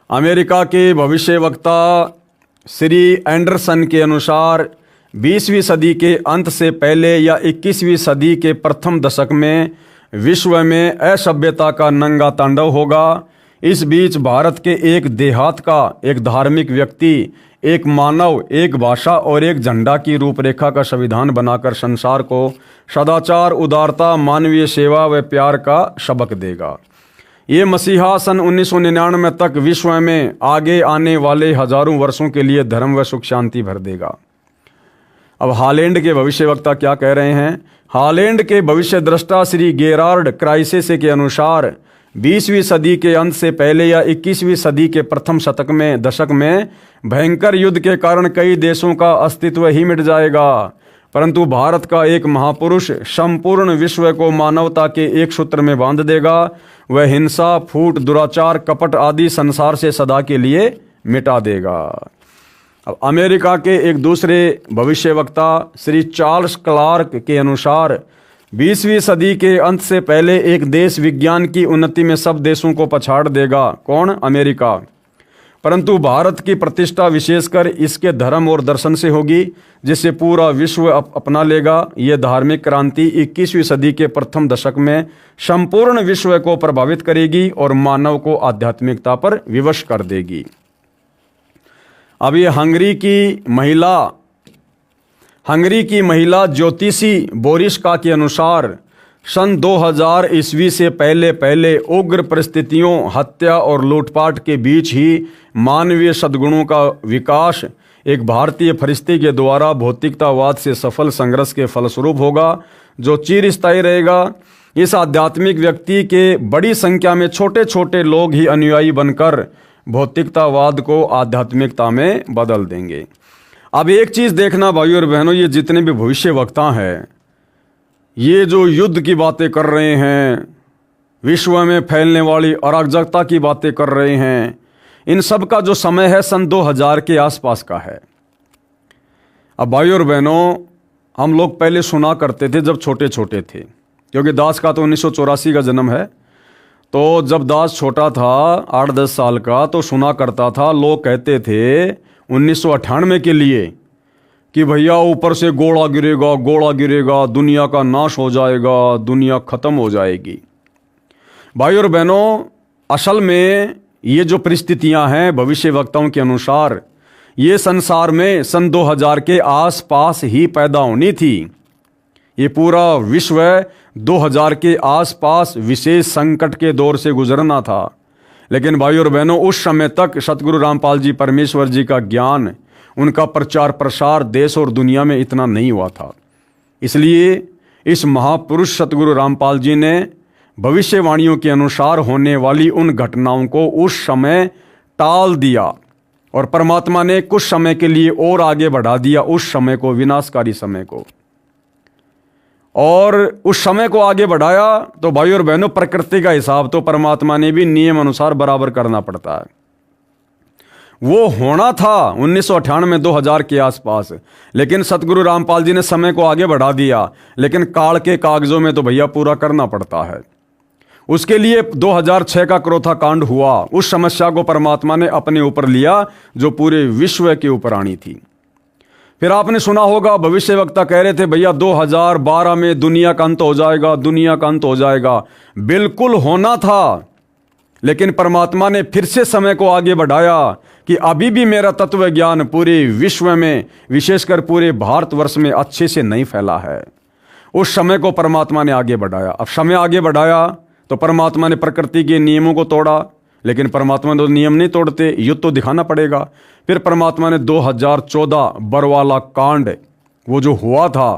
अमेरिका के भविष्यवक्ता श्री एंडरसन के अनुसार 20वीं सदी के अंत से पहले या 21वीं सदी के प्रथम दशक में विश्व में असभ्यता का नंगा तांडव होगा। इस बीच भारत के एक देहात का एक धार्मिक व्यक्ति, एक मानव, एक भाषा और एक झंडा की रूपरेखा का संविधान बनाकर संसार को सदाचार, उदारता, मानवीय सेवा व प्यार का सबक देगा। ये मसीहा सन 1999 तक विश्व में आगे आने वाले हजारों वर्षों के लिए धर्म व सुख शांति भर देगा। अब हालैंड के भविष्यवक्ता क्या कह रहे हैं? हॉलैंड के भविष्य दृष्टा श्री गेरार्ड क्राइसेसे के अनुसार 20वीं सदी के अंत से पहले या 21वीं सदी के प्रथम दशक में भयंकर युद्ध के कारण कई देशों का अस्तित्व ही मिट जाएगा, परंतु भारत का एक महापुरुष संपूर्ण विश्व को मानवता के एक सूत्र में बांध देगा। वह हिंसा, फूट, दुराचार, कपट आदि संसार से सदा के लिए मिटा देगा। अब अमेरिका के एक दूसरे भविष्यवक्ता श्री चार्ल्स क्लार्क के अनुसार 20वीं सदी के अंत से पहले एक देश विज्ञान की उन्नति में सब देशों को पछाड़ देगा। कौन? अमेरिका। परंतु भारत की प्रतिष्ठा विशेषकर इसके धर्म और दर्शन से होगी, जिसे पूरा विश्व अपना लेगा। यह धार्मिक क्रांति 21वीं सदी के प्रथम दशक में संपूर्ण विश्व को प्रभावित करेगी और मानव को आध्यात्मिकता पर विवश कर देगी। अब ये हंगरी की महिला ज्योतिषी बोरिस्का के अनुसार सन 2000 ईस्वी से पहले उग्र परिस्थितियों, हत्या और लूटपाट के बीच ही मानवीय सद्गुणों का विकास एक भारतीय फरिश्ते के द्वारा भौतिकतावाद से सफल संघर्ष के फलस्वरूप होगा, जो चिरस्थायी रहेगा। इस आध्यात्मिक व्यक्ति के बड़ी संख्या में छोटे छोटे लोग ही अनुयायी बनकर भौतिकतावाद को आध्यात्मिकता में बदल देंगे। अब एक चीज देखना भाइयों और बहनों, ये जितने भी भविष्य वक्ता हैं, ये जो युद्ध की बातें कर रहे हैं, विश्व में फैलने वाली अराजकता की बातें कर रहे हैं, इन सब का जो समय है सन 2000 के आसपास का है। अब भाइयों और बहनों, हम लोग पहले सुना करते थे जब छोटे छोटे थे, क्योंकि दास का तो 1984 का जन्म है, तो जब दास छोटा था 8-10 साल का, तो सुना करता था, लोग कहते थे 1998 के लिए कि भैया ऊपर से गोला गिरेगा, दुनिया का नाश हो जाएगा, दुनिया खत्म हो जाएगी। भाइयों और बहनों, असल में ये जो परिस्थितियां हैं भविष्य वक्ताओं के अनुसार, ये संसार में सन 2000 के आसपास ही पैदा होनी थी। ये पूरा विश्व 2000 के आसपास विशेष संकट के दौर से गुजरना था। लेकिन भाइयों और बहनों, उस समय तक सतगुरु रामपाल जी परमेश्वर जी का ज्ञान, उनका प्रचार प्रसार देश और दुनिया में इतना नहीं हुआ था। इसलिए इस महापुरुष सतगुरु रामपाल जी ने भविष्यवाणियों के अनुसार होने वाली उन घटनाओं को उस समय टाल दिया और परमात्मा ने कुछ समय के लिए और आगे बढ़ा दिया उस समय को, विनाशकारी समय को। और उस समय को आगे बढ़ाया तो भाइयों और बहनों, प्रकृति का हिसाब तो परमात्मा ने भी नियम अनुसार बराबर करना पड़ता है। वो होना था 1998 2000 के आसपास, लेकिन सतगुरु रामपाल जी ने समय को आगे बढ़ा दिया। लेकिन काल के कागजों में तो भैया पूरा करना पड़ता है। उसके लिए 2006 का क्रोथा कांड हुआ। उस समस्या को परमात्मा ने अपने ऊपर लिया जो पूरे विश्व के ऊपर आनी थी। फिर आपने सुना होगा, भविष्य वक्ता कह रहे थे भैया 2012 में दुनिया का अंत हो जाएगा, दुनिया का अंत हो जाएगा। बिल्कुल होना था, लेकिन परमात्मा ने फिर से समय को आगे बढ़ाया कि अभी भी मेरा तत्व ज्ञान पूरे विश्व में, विशेषकर पूरे भारतवर्ष में अच्छे से नहीं फैला है। उस समय को परमात्मा ने आगे बढ़ाया। अब समय आगे बढ़ाया तो परमात्मा ने प्रकृति के नियमों को तोड़ा, लेकिन परमात्मा तो नियम नहीं तोड़ते, युद्ध तो दिखाना पड़ेगा। फिर परमात्मा ने 2014 बरवाला कांड, वो जो हुआ था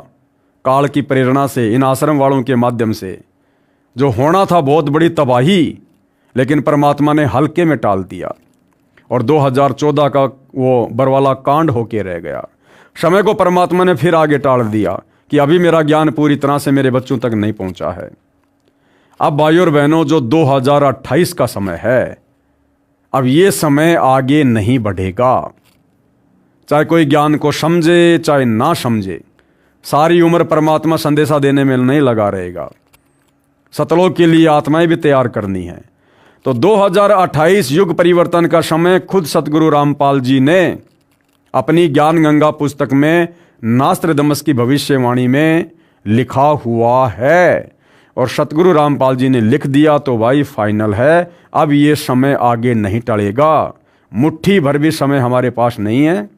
काल की प्रेरणा से, इन आश्रम वालों के माध्यम से जो होना था, बहुत बड़ी तबाही, लेकिन परमात्मा ने हल्के में टाल दिया और 2014 का वो बरवाला कांड होके रह गया। समय को परमात्मा ने फिर आगे टाल दिया कि अभी मेरा ज्ञान पूरी तरह से मेरे बच्चों तक नहीं पहुंचा है। अब भाइयों और बहनों, जो 2028 का समय है, अब ये समय आगे नहीं बढ़ेगा। चाहे कोई ज्ञान को समझे चाहे ना समझे, सारी उम्र परमात्मा संदेशा देने में नहीं लगा रहेगा। सतलोक के लिए आत्माएं भी तैयार करनी है। तो 2028 युग परिवर्तन का समय खुद सतगुरु रामपाल जी ने अपनी ज्ञान गंगा पुस्तक में नास्त्रदमस की भविष्यवाणी में लिखा हुआ है। और सतगुरु रामपाल जी ने लिख दिया तो भाई फाइनल है। अब ये समय आगे नहीं टलेगा। मुट्ठी भर भी समय हमारे पास नहीं है।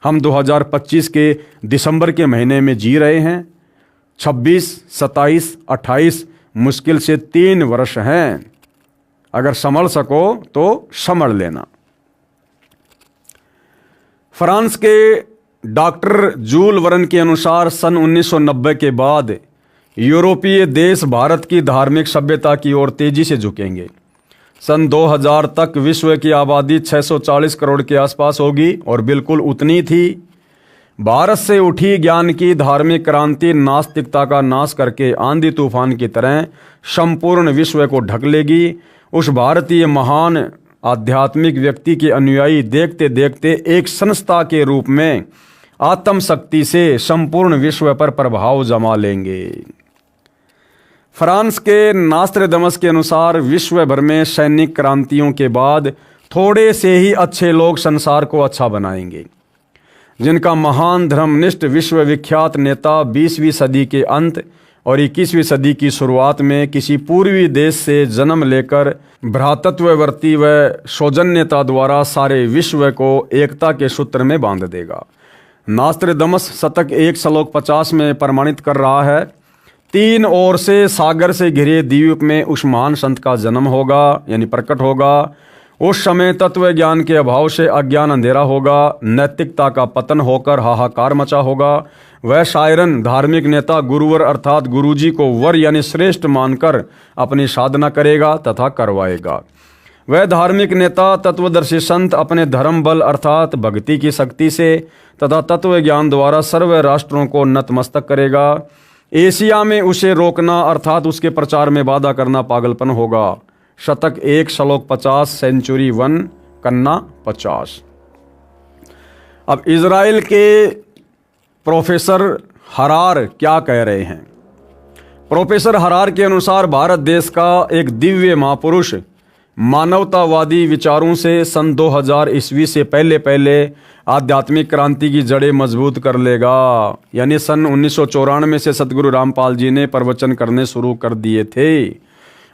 हम 2025 के दिसंबर के महीने में जी रहे हैं। 26, 27, 28 मुश्किल से 3 वर्ष हैं। अगर संभल सको तो संभल लेना। फ्रांस के डॉक्टर जूल वर्न के अनुसार सन 1990 के बाद यूरोपीय देश भारत की धार्मिक सभ्यता की ओर तेजी से झुकेंगे। सन 2000 तक विश्व की आबादी 640 करोड़ के आसपास होगी और बिल्कुल उतनी थी। भारत से उठी ज्ञान की धार्मिक क्रांति नास्तिकता का नाश करके आंधी तूफान की तरह संपूर्ण विश्व को ढक लेगी। उस भारतीय महान आध्यात्मिक व्यक्ति के अनुयायी देखते देखते एक संस्था के रूप में आत्म शक्ति से संपूर्ण विश्व पर प्रभाव जमा लेंगे। फ्रांस के नास्त्रदमस के अनुसार विश्व भर में सैनिक क्रांतियों के बाद थोड़े से ही अच्छे लोग संसार को अच्छा बनाएंगे, जिनका महान धर्मनिष्ठ विश्वविख्यात नेता 20वीं सदी के अंत और 21वीं सदी की शुरुआत में किसी पूर्वी देश से जन्म लेकर भ्रातृत्ववर्ती व सौजन्यता द्वारा सारे विश्व को एकता के सूत्र में बांध देगा। नास्त्रदमस शतक 1 श्लोक 50 में प्रमाणित कर रहा है, 3 ओर से सागर से घिरे द्वीप में उस महान संत का जन्म होगा, यानी प्रकट होगा। उस समय तत्व ज्ञान के अभाव से अज्ञान अंधेरा होगा, नैतिकता का पतन होकर हाहाकार मचा होगा। वह शायरन धार्मिक नेता गुरुवर अर्थात गुरुजी को वर यानी श्रेष्ठ मानकर अपनी साधना करेगा तथा करवाएगा। वह धार्मिक नेता तत्वदर्शी संत अपने धर्म बल अर्थात भक्ति की शक्ति से तथा तत्व ज्ञान द्वारा सर्व राष्ट्रों को नतमस्तक करेगा। एशिया में उसे रोकना अर्थात उसके प्रचार में बाधा करना पागलपन होगा। शतक 1 श्लोक 50 सेंचुरी 1 कन्ना 50। अब इजराइल के प्रोफेसर हरार क्या कह रहे हैं? प्रोफेसर हरार के अनुसार भारत देश का एक दिव्य महापुरुष मानवतावादी विचारों से सन 2000 ईस्वी से पहले आध्यात्मिक क्रांति की जड़ें मजबूत कर लेगा। यानी सन 1994 से सतगुरु रामपाल जी ने प्रवचन करने शुरू कर दिए थे।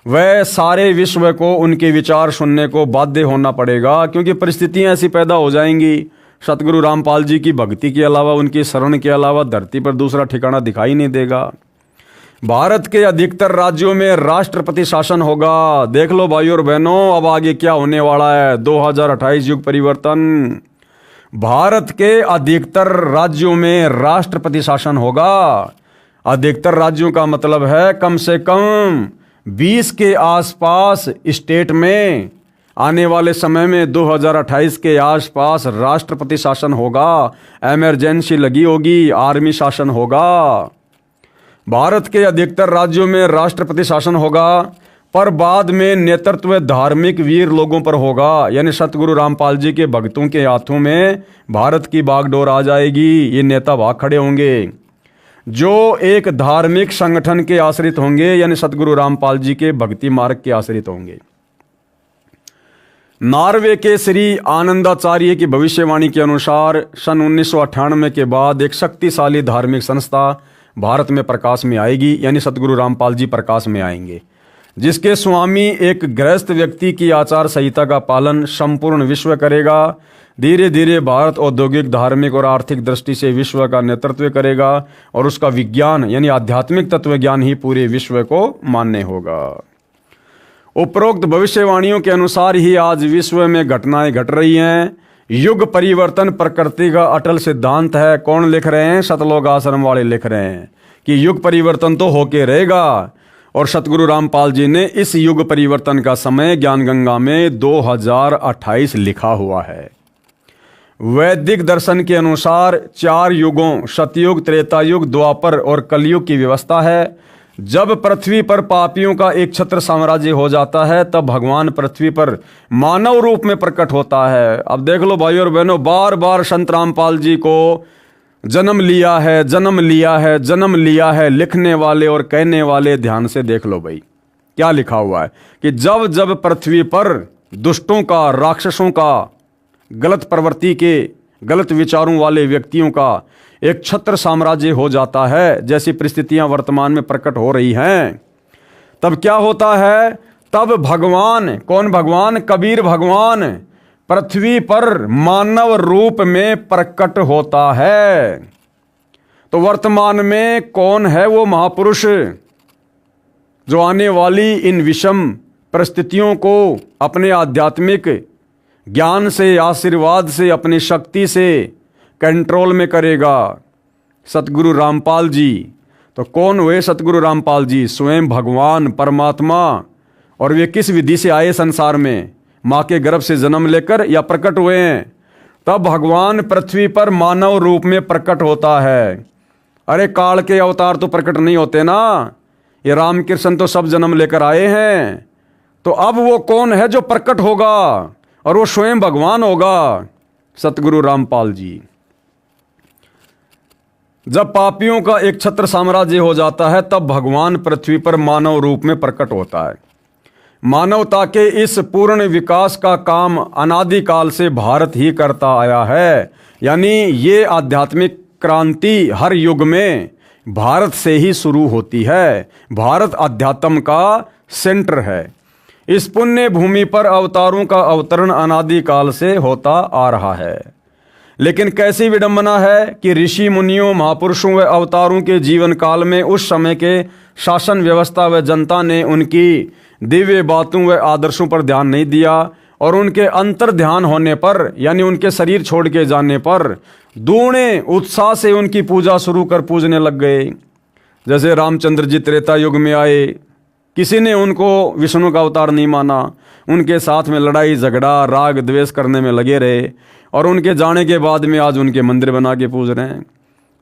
वह सारे विश्व को उनके विचार सुनने को बाध्य होना पड़ेगा, क्योंकि परिस्थितियां ऐसी पैदा हो जाएंगी। सतगुरु रामपाल जी की भक्ति के अलावा, उनकी शरण के अलावा धरती पर दूसरा ठिकाना दिखाई नहीं देगा। भारत के अधिकतर राज्यों में राष्ट्रपति शासन होगा। देख लो भाइयों और बहनों, अब आगे क्या होने वाला है। 2028 युग परिवर्तन। भारत के अधिकतर राज्यों में राष्ट्रपति शासन होगा। अधिकतर राज्यों का मतलब है कम से कम 20 के आसपास स्टेट में आने वाले समय में 2028 के आसपास राष्ट्रपति शासन होगा। इमरजेंसी लगी होगी, आर्मी शासन होगा। भारत के अधिकतर राज्यों में राष्ट्रपति शासन होगा, पर बाद में नेतृत्व धार्मिक वीर लोगों पर होगा। यानी सतगुरु रामपाल जी के भक्तों के हाथों में भारत की बागडोर आ जाएगी। ये नेता भाग खड़े होंगे जो एक धार्मिक संगठन के आश्रित होंगे, यानी सतगुरु रामपाल जी के भक्ति मार्ग के आश्रित होंगे। नॉर्वे के श्री आनंदाचार्य की भविष्यवाणी के अनुसार सन 1998 के बाद एक शक्तिशाली धार्मिक संस्था भारत में प्रकाश में आएगी, यानी सतगुरु रामपाल जी प्रकाश में आएंगे, जिसके स्वामी एक गृहस्थ व्यक्ति की आचार संहिता का पालन संपूर्ण विश्व करेगा। धीरे धीरे भारत औद्योगिक, धार्मिक और आर्थिक दृष्टि से विश्व का नेतृत्व करेगा और उसका विज्ञान यानी आध्यात्मिक तत्व ज्ञान ही पूरे विश्व को मान्य होगा। उपरोक्त भविष्यवाणियों के अनुसार ही आज विश्व में घटनाएं घट रही हैं। युग परिवर्तन प्रकृति का अटल सिद्धांत है। कौन लिख रहे हैं? सतलोक आश्रम वाले लिख रहे हैं कि युग परिवर्तन तो होके रहेगा। और सतगुरु रामपाल जी ने इस युग परिवर्तन का समय ज्ञान गंगा में 2028 लिखा हुआ है। वैदिक दर्शन के अनुसार 4 युगों सतयुग, त्रेतायुग, द्वापर और कलयुग की व्यवस्था है। जब पृथ्वी पर पापियों का एक छत्र साम्राज्य हो जाता है, तब भगवान पृथ्वी पर मानव रूप में प्रकट होता है। अब देख लो भाइयों और बहनों, बार बार संत रामपाल जी को जन्म लिया है, जन्म लिया है, जन्म लिया है लिखने वाले और कहने वाले ध्यान से देख लो भाई क्या लिखा हुआ है कि जब जब पृथ्वी पर दुष्टों का, राक्षसों का, गलत प्रवृत्ति के, गलत विचारों वाले व्यक्तियों का एक छत्र साम्राज्य हो जाता है, जैसी परिस्थितियां वर्तमान में प्रकट हो रही हैं, तब क्या होता है? तब भगवान, कौन भगवान? कबीर भगवान पृथ्वी पर मानव रूप में प्रकट होता है। तो वर्तमान में कौन है वो महापुरुष जो आने वाली इन विषम परिस्थितियों को अपने आध्यात्मिक ज्ञान से, आशीर्वाद से, अपनी शक्ति से कंट्रोल में करेगा? सतगुरु रामपाल जी। तो कौन हुए सतगुरु रामपाल जी? स्वयं भगवान परमात्मा। और वे किस विधि से आए संसार में? माँ के गर्भ से जन्म लेकर या प्रकट हुए हैं? तब भगवान पृथ्वी पर मानव रूप में प्रकट होता है। अरे काल के अवतार तो प्रकट नहीं होते ना, ये रामकृष्ण तो सब जन्म लेकर आए हैं। तो अब वो कौन है जो प्रकट होगा? और वो स्वयं भगवान होगा, सतगुरु रामपाल जी। जब पापियों का एक छत्र साम्राज्य हो जाता है तब भगवान पृथ्वी पर मानव रूप में प्रकट होता है। मानवता के इस पूर्ण विकास का काम अनादिकाल से भारत ही करता आया है। यानी ये आध्यात्मिक क्रांति हर युग में भारत से ही शुरू होती है। भारत अध्यात्म का सेंटर है। इस पुण्य भूमि पर अवतारों का अवतरण अनादिकाल से होता आ रहा है। लेकिन कैसी विडंबना है कि ऋषि मुनियों, महापुरुषों व अवतारों के जीवन काल में उस समय के शासन व्यवस्था व जनता ने उनकी दिव्य बातों व आदर्शों पर ध्यान नहीं दिया और उनके अंतर ध्यान होने पर, यानी उनके शरीर छोड़ के जाने पर, दूने उत्साह से उनकी पूजा शुरू कर पूजने लग गए। जैसे रामचंद्र जी त्रेता युग में आए, किसी ने उनको विष्णु का अवतार नहीं माना, उनके साथ में लड़ाई झगड़ा राग द्वेष करने में लगे रहे और उनके जाने के बाद में आज उनके मंदिर बना के पूज रहे हैं।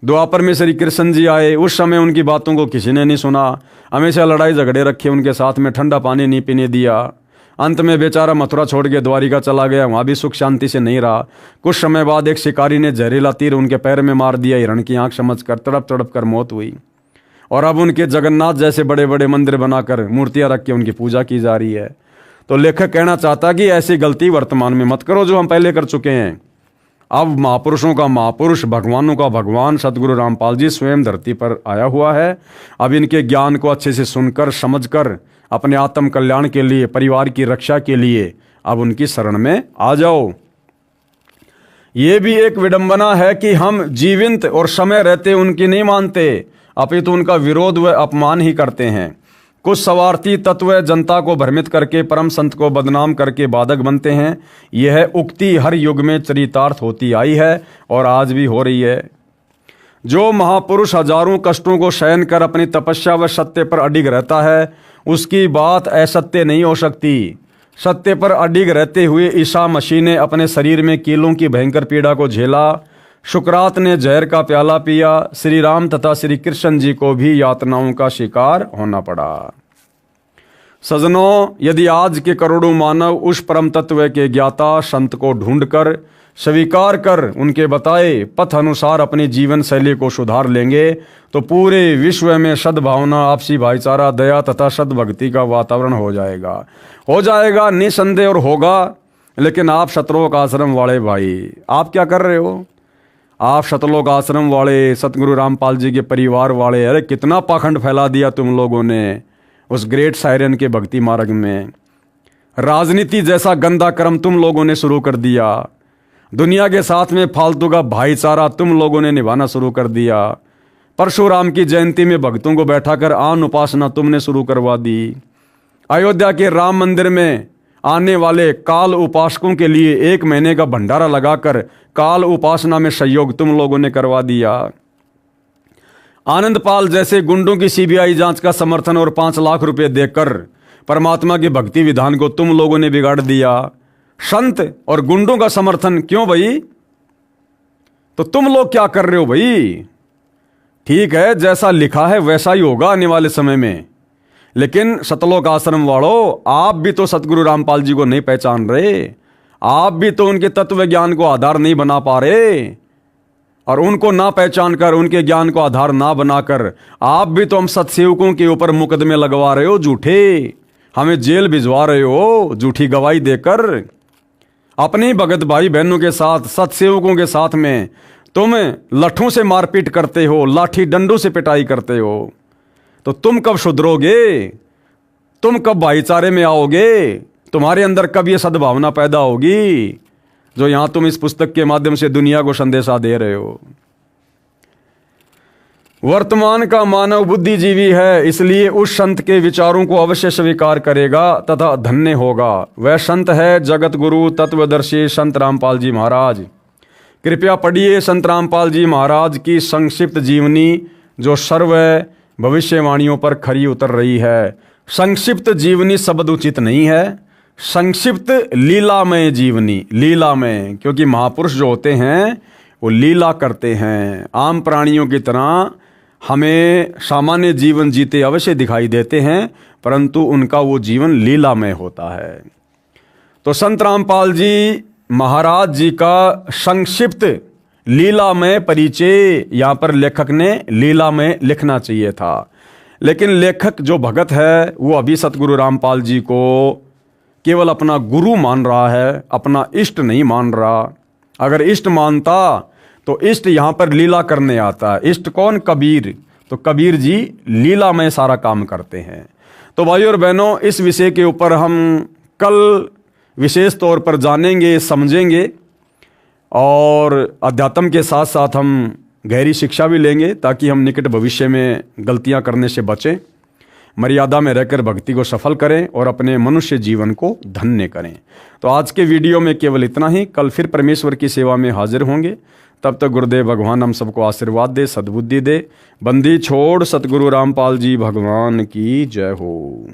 द्वापर में श्री कृष्ण जी आए, उस समय उनकी बातों को किसी ने नहीं सुना, हमेशा लड़ाई झगड़े रखे उनके साथ में, ठंडा पानी नहीं पीने दिया। अंत में बेचारा मथुरा छोड़ के द्वारिका चला गया, वहाँ भी सुख शांति से नहीं रहा। कुछ समय बाद एक शिकारी ने जहरीला तीर उनके पैर में मार दिया, हिरण की आंख समझ कर तड़प तड़प कर मौत हुई। और अब उनके जगन्नाथ जैसे बड़े बड़े मंदिर बनाकर मूर्तियां रख के उनकी पूजा की जा रही है। तो लेखक कहना चाहता कि ऐसी गलती वर्तमान में मत करो जो हम पहले कर चुके हैं। अब महापुरुषों का महापुरुष, भगवानों का भगवान सतगुरु रामपाल जी स्वयं धरती पर आया हुआ है। अब इनके ज्ञान को अच्छे से सुनकर समझकर अपने आत्म कल्याण के लिए, परिवार की रक्षा के लिए अब उनकी शरण में आ जाओ। ये भी एक विडंबना है कि हम जीवित और समय रहते उनकी नहीं मानते, अपितु उनका विरोध व अपमान ही करते हैं। कुछ स्वार्थी तत्व जनता को भ्रमित करके परम संत को बदनाम करके बाधक बनते हैं। यह उक्ति हर युग में चरितार्थ होती आई है और आज भी हो रही है। जो महापुरुष हजारों कष्टों को सहन कर अपनी तपस्या व सत्य पर अडिग रहता है, उसकी बात असत्य नहीं हो सकती। सत्य पर अडिग रहते हुए ईसा मसीह ने अपने शरीर में कीलों की भयंकर पीड़ा को झेला। शुक्रात ने जहर का प्याला पिया। श्री राम तथा श्री कृष्ण जी को भी यातनाओं का शिकार होना पड़ा। सजनों, यदि आज के करोड़ों मानव उस परम तत्व के ज्ञाता संत को ढूंढकर स्वीकार कर उनके बताए पथ अनुसार अपनी जीवन शैली को सुधार लेंगे तो पूरे विश्व में सद्भावना, आपसी भाईचारा, दया तथा सद्भक्ति का वातावरण हो जाएगा निसंदेह और होगा। लेकिन आप शतलोक आश्रम वाले भाई, आप क्या कर रहे हो? आप शतलोक आश्रम वाले, सतगुरु रामपाल जी के परिवार वाले, अरे कितना पाखंड फैला दिया तुम लोगों ने उस ग्रेट सायरन के भक्ति मार्ग में। राजनीति जैसा गंदा कर्म तुम लोगों ने शुरू कर दिया। दुनिया के साथ में फालतू का भाईचारा तुम लोगों ने निभाना शुरू कर दिया। परशुराम की जयंती में भक्तों को बैठाकर आन उपासना तुमने शुरू करवा दी। अयोध्या के राम मंदिर में आने वाले काल उपासकों के लिए 1 महीने का भंडारा लगाकर काल उपासना में सहयोग तुम लोगों ने करवा दिया। आनंदपाल जैसे गुंडों की सीबीआई जांच का समर्थन और 5 लाख रुपए देकर परमात्मा के भक्ति विधान को तुम लोगों ने बिगाड़ दिया। संत और गुंडों का समर्थन क्यों भाई? तो तुम लोग क्या कर रहे हो भाई? ठीक है, जैसा लिखा है वैसा ही होगा आने वाले समय में। लेकिन शतलोक आश्रम वालों, आप भी तो सतगुरु रामपाल जी को नहीं पहचान रहे। आप भी तो उनके तत्व ज्ञान को आधार नहीं बना पा रहे। और उनको ना पहचान कर, उनके ज्ञान को आधार ना बनाकर आप भी तो हम सत्सेवकों के ऊपर मुकदमे लगवा रहे हो झूठे। हमें जेल भिजवा रहे हो झूठी गवाही देकर। अपने भगत भाई बहनों के साथ, सत्सेवकों के साथ में तुम लठों से मारपीट करते हो, लाठी डंडों से पिटाई करते हो। तो तुम कब सुधरोगे? तुम कब भाईचारे में आओगे? तुम्हारे अंदर कब ये सद्भावना पैदा होगी जो यहां तुम इस पुस्तक के माध्यम से दुनिया को संदेशा दे रहे हो? वर्तमान का मानव बुद्धिजीवी है, इसलिए उस संत के विचारों को अवश्य स्वीकार करेगा तथा धन्य होगा। वह संत है जगत गुरु तत्वदर्शी संत रामपाल जी महाराज। कृपया पढ़िए संत रामपाल जी महाराज की संक्षिप्त जीवनी जो सर्व भविष्यवाणियों पर खरी उतर रही है। संक्षिप्त जीवनी शब्द उचित नहीं है, संक्षिप्त लीलामय जीवनी, लीलामय, क्योंकि महापुरुष जो होते हैं वो लीला करते हैं। आम प्राणियों की तरह हमें सामान्य जीवन जीते अवश्य दिखाई देते हैं, परंतु उनका वो जीवन लीलामय होता है। तो संत रामपाल जी महाराज जी का संक्षिप्त लीलामय परिचय यहाँ पर लेखक ने लीलामय लिखना चाहिए था, लेकिन लेखक जो भगत है वो अभी सतगुरु रामपाल जी को केवल अपना गुरु मान रहा है, अपना इष्ट नहीं मान रहा। अगर इष्ट मानता तो इष्ट यहाँ पर लीला करने आता है। इष्ट कौन? कबीर। तो कबीर जी लीला में सारा काम करते हैं। तो भाइयों और बहनों, इस विषय के ऊपर हम कल विशेष तौर पर जानेंगे, समझेंगे, और अध्यात्म के साथ साथ हम गहरी शिक्षा भी लेंगे ताकि हम निकट भविष्य में गलतियां करने से बचें, मर्यादा में रहकर भक्ति को सफल करें और अपने मनुष्य जीवन को धन्य करें। तो आज के वीडियो में केवल इतना ही। कल फिर परमेश्वर की सेवा में हाजिर होंगे। तब तक गुरुदेव भगवान हम सबको आशीर्वाद दे, सद्बुद्धि दे। बंदी छोड़ सतगुरु रामपाल जी भगवान की जय हो।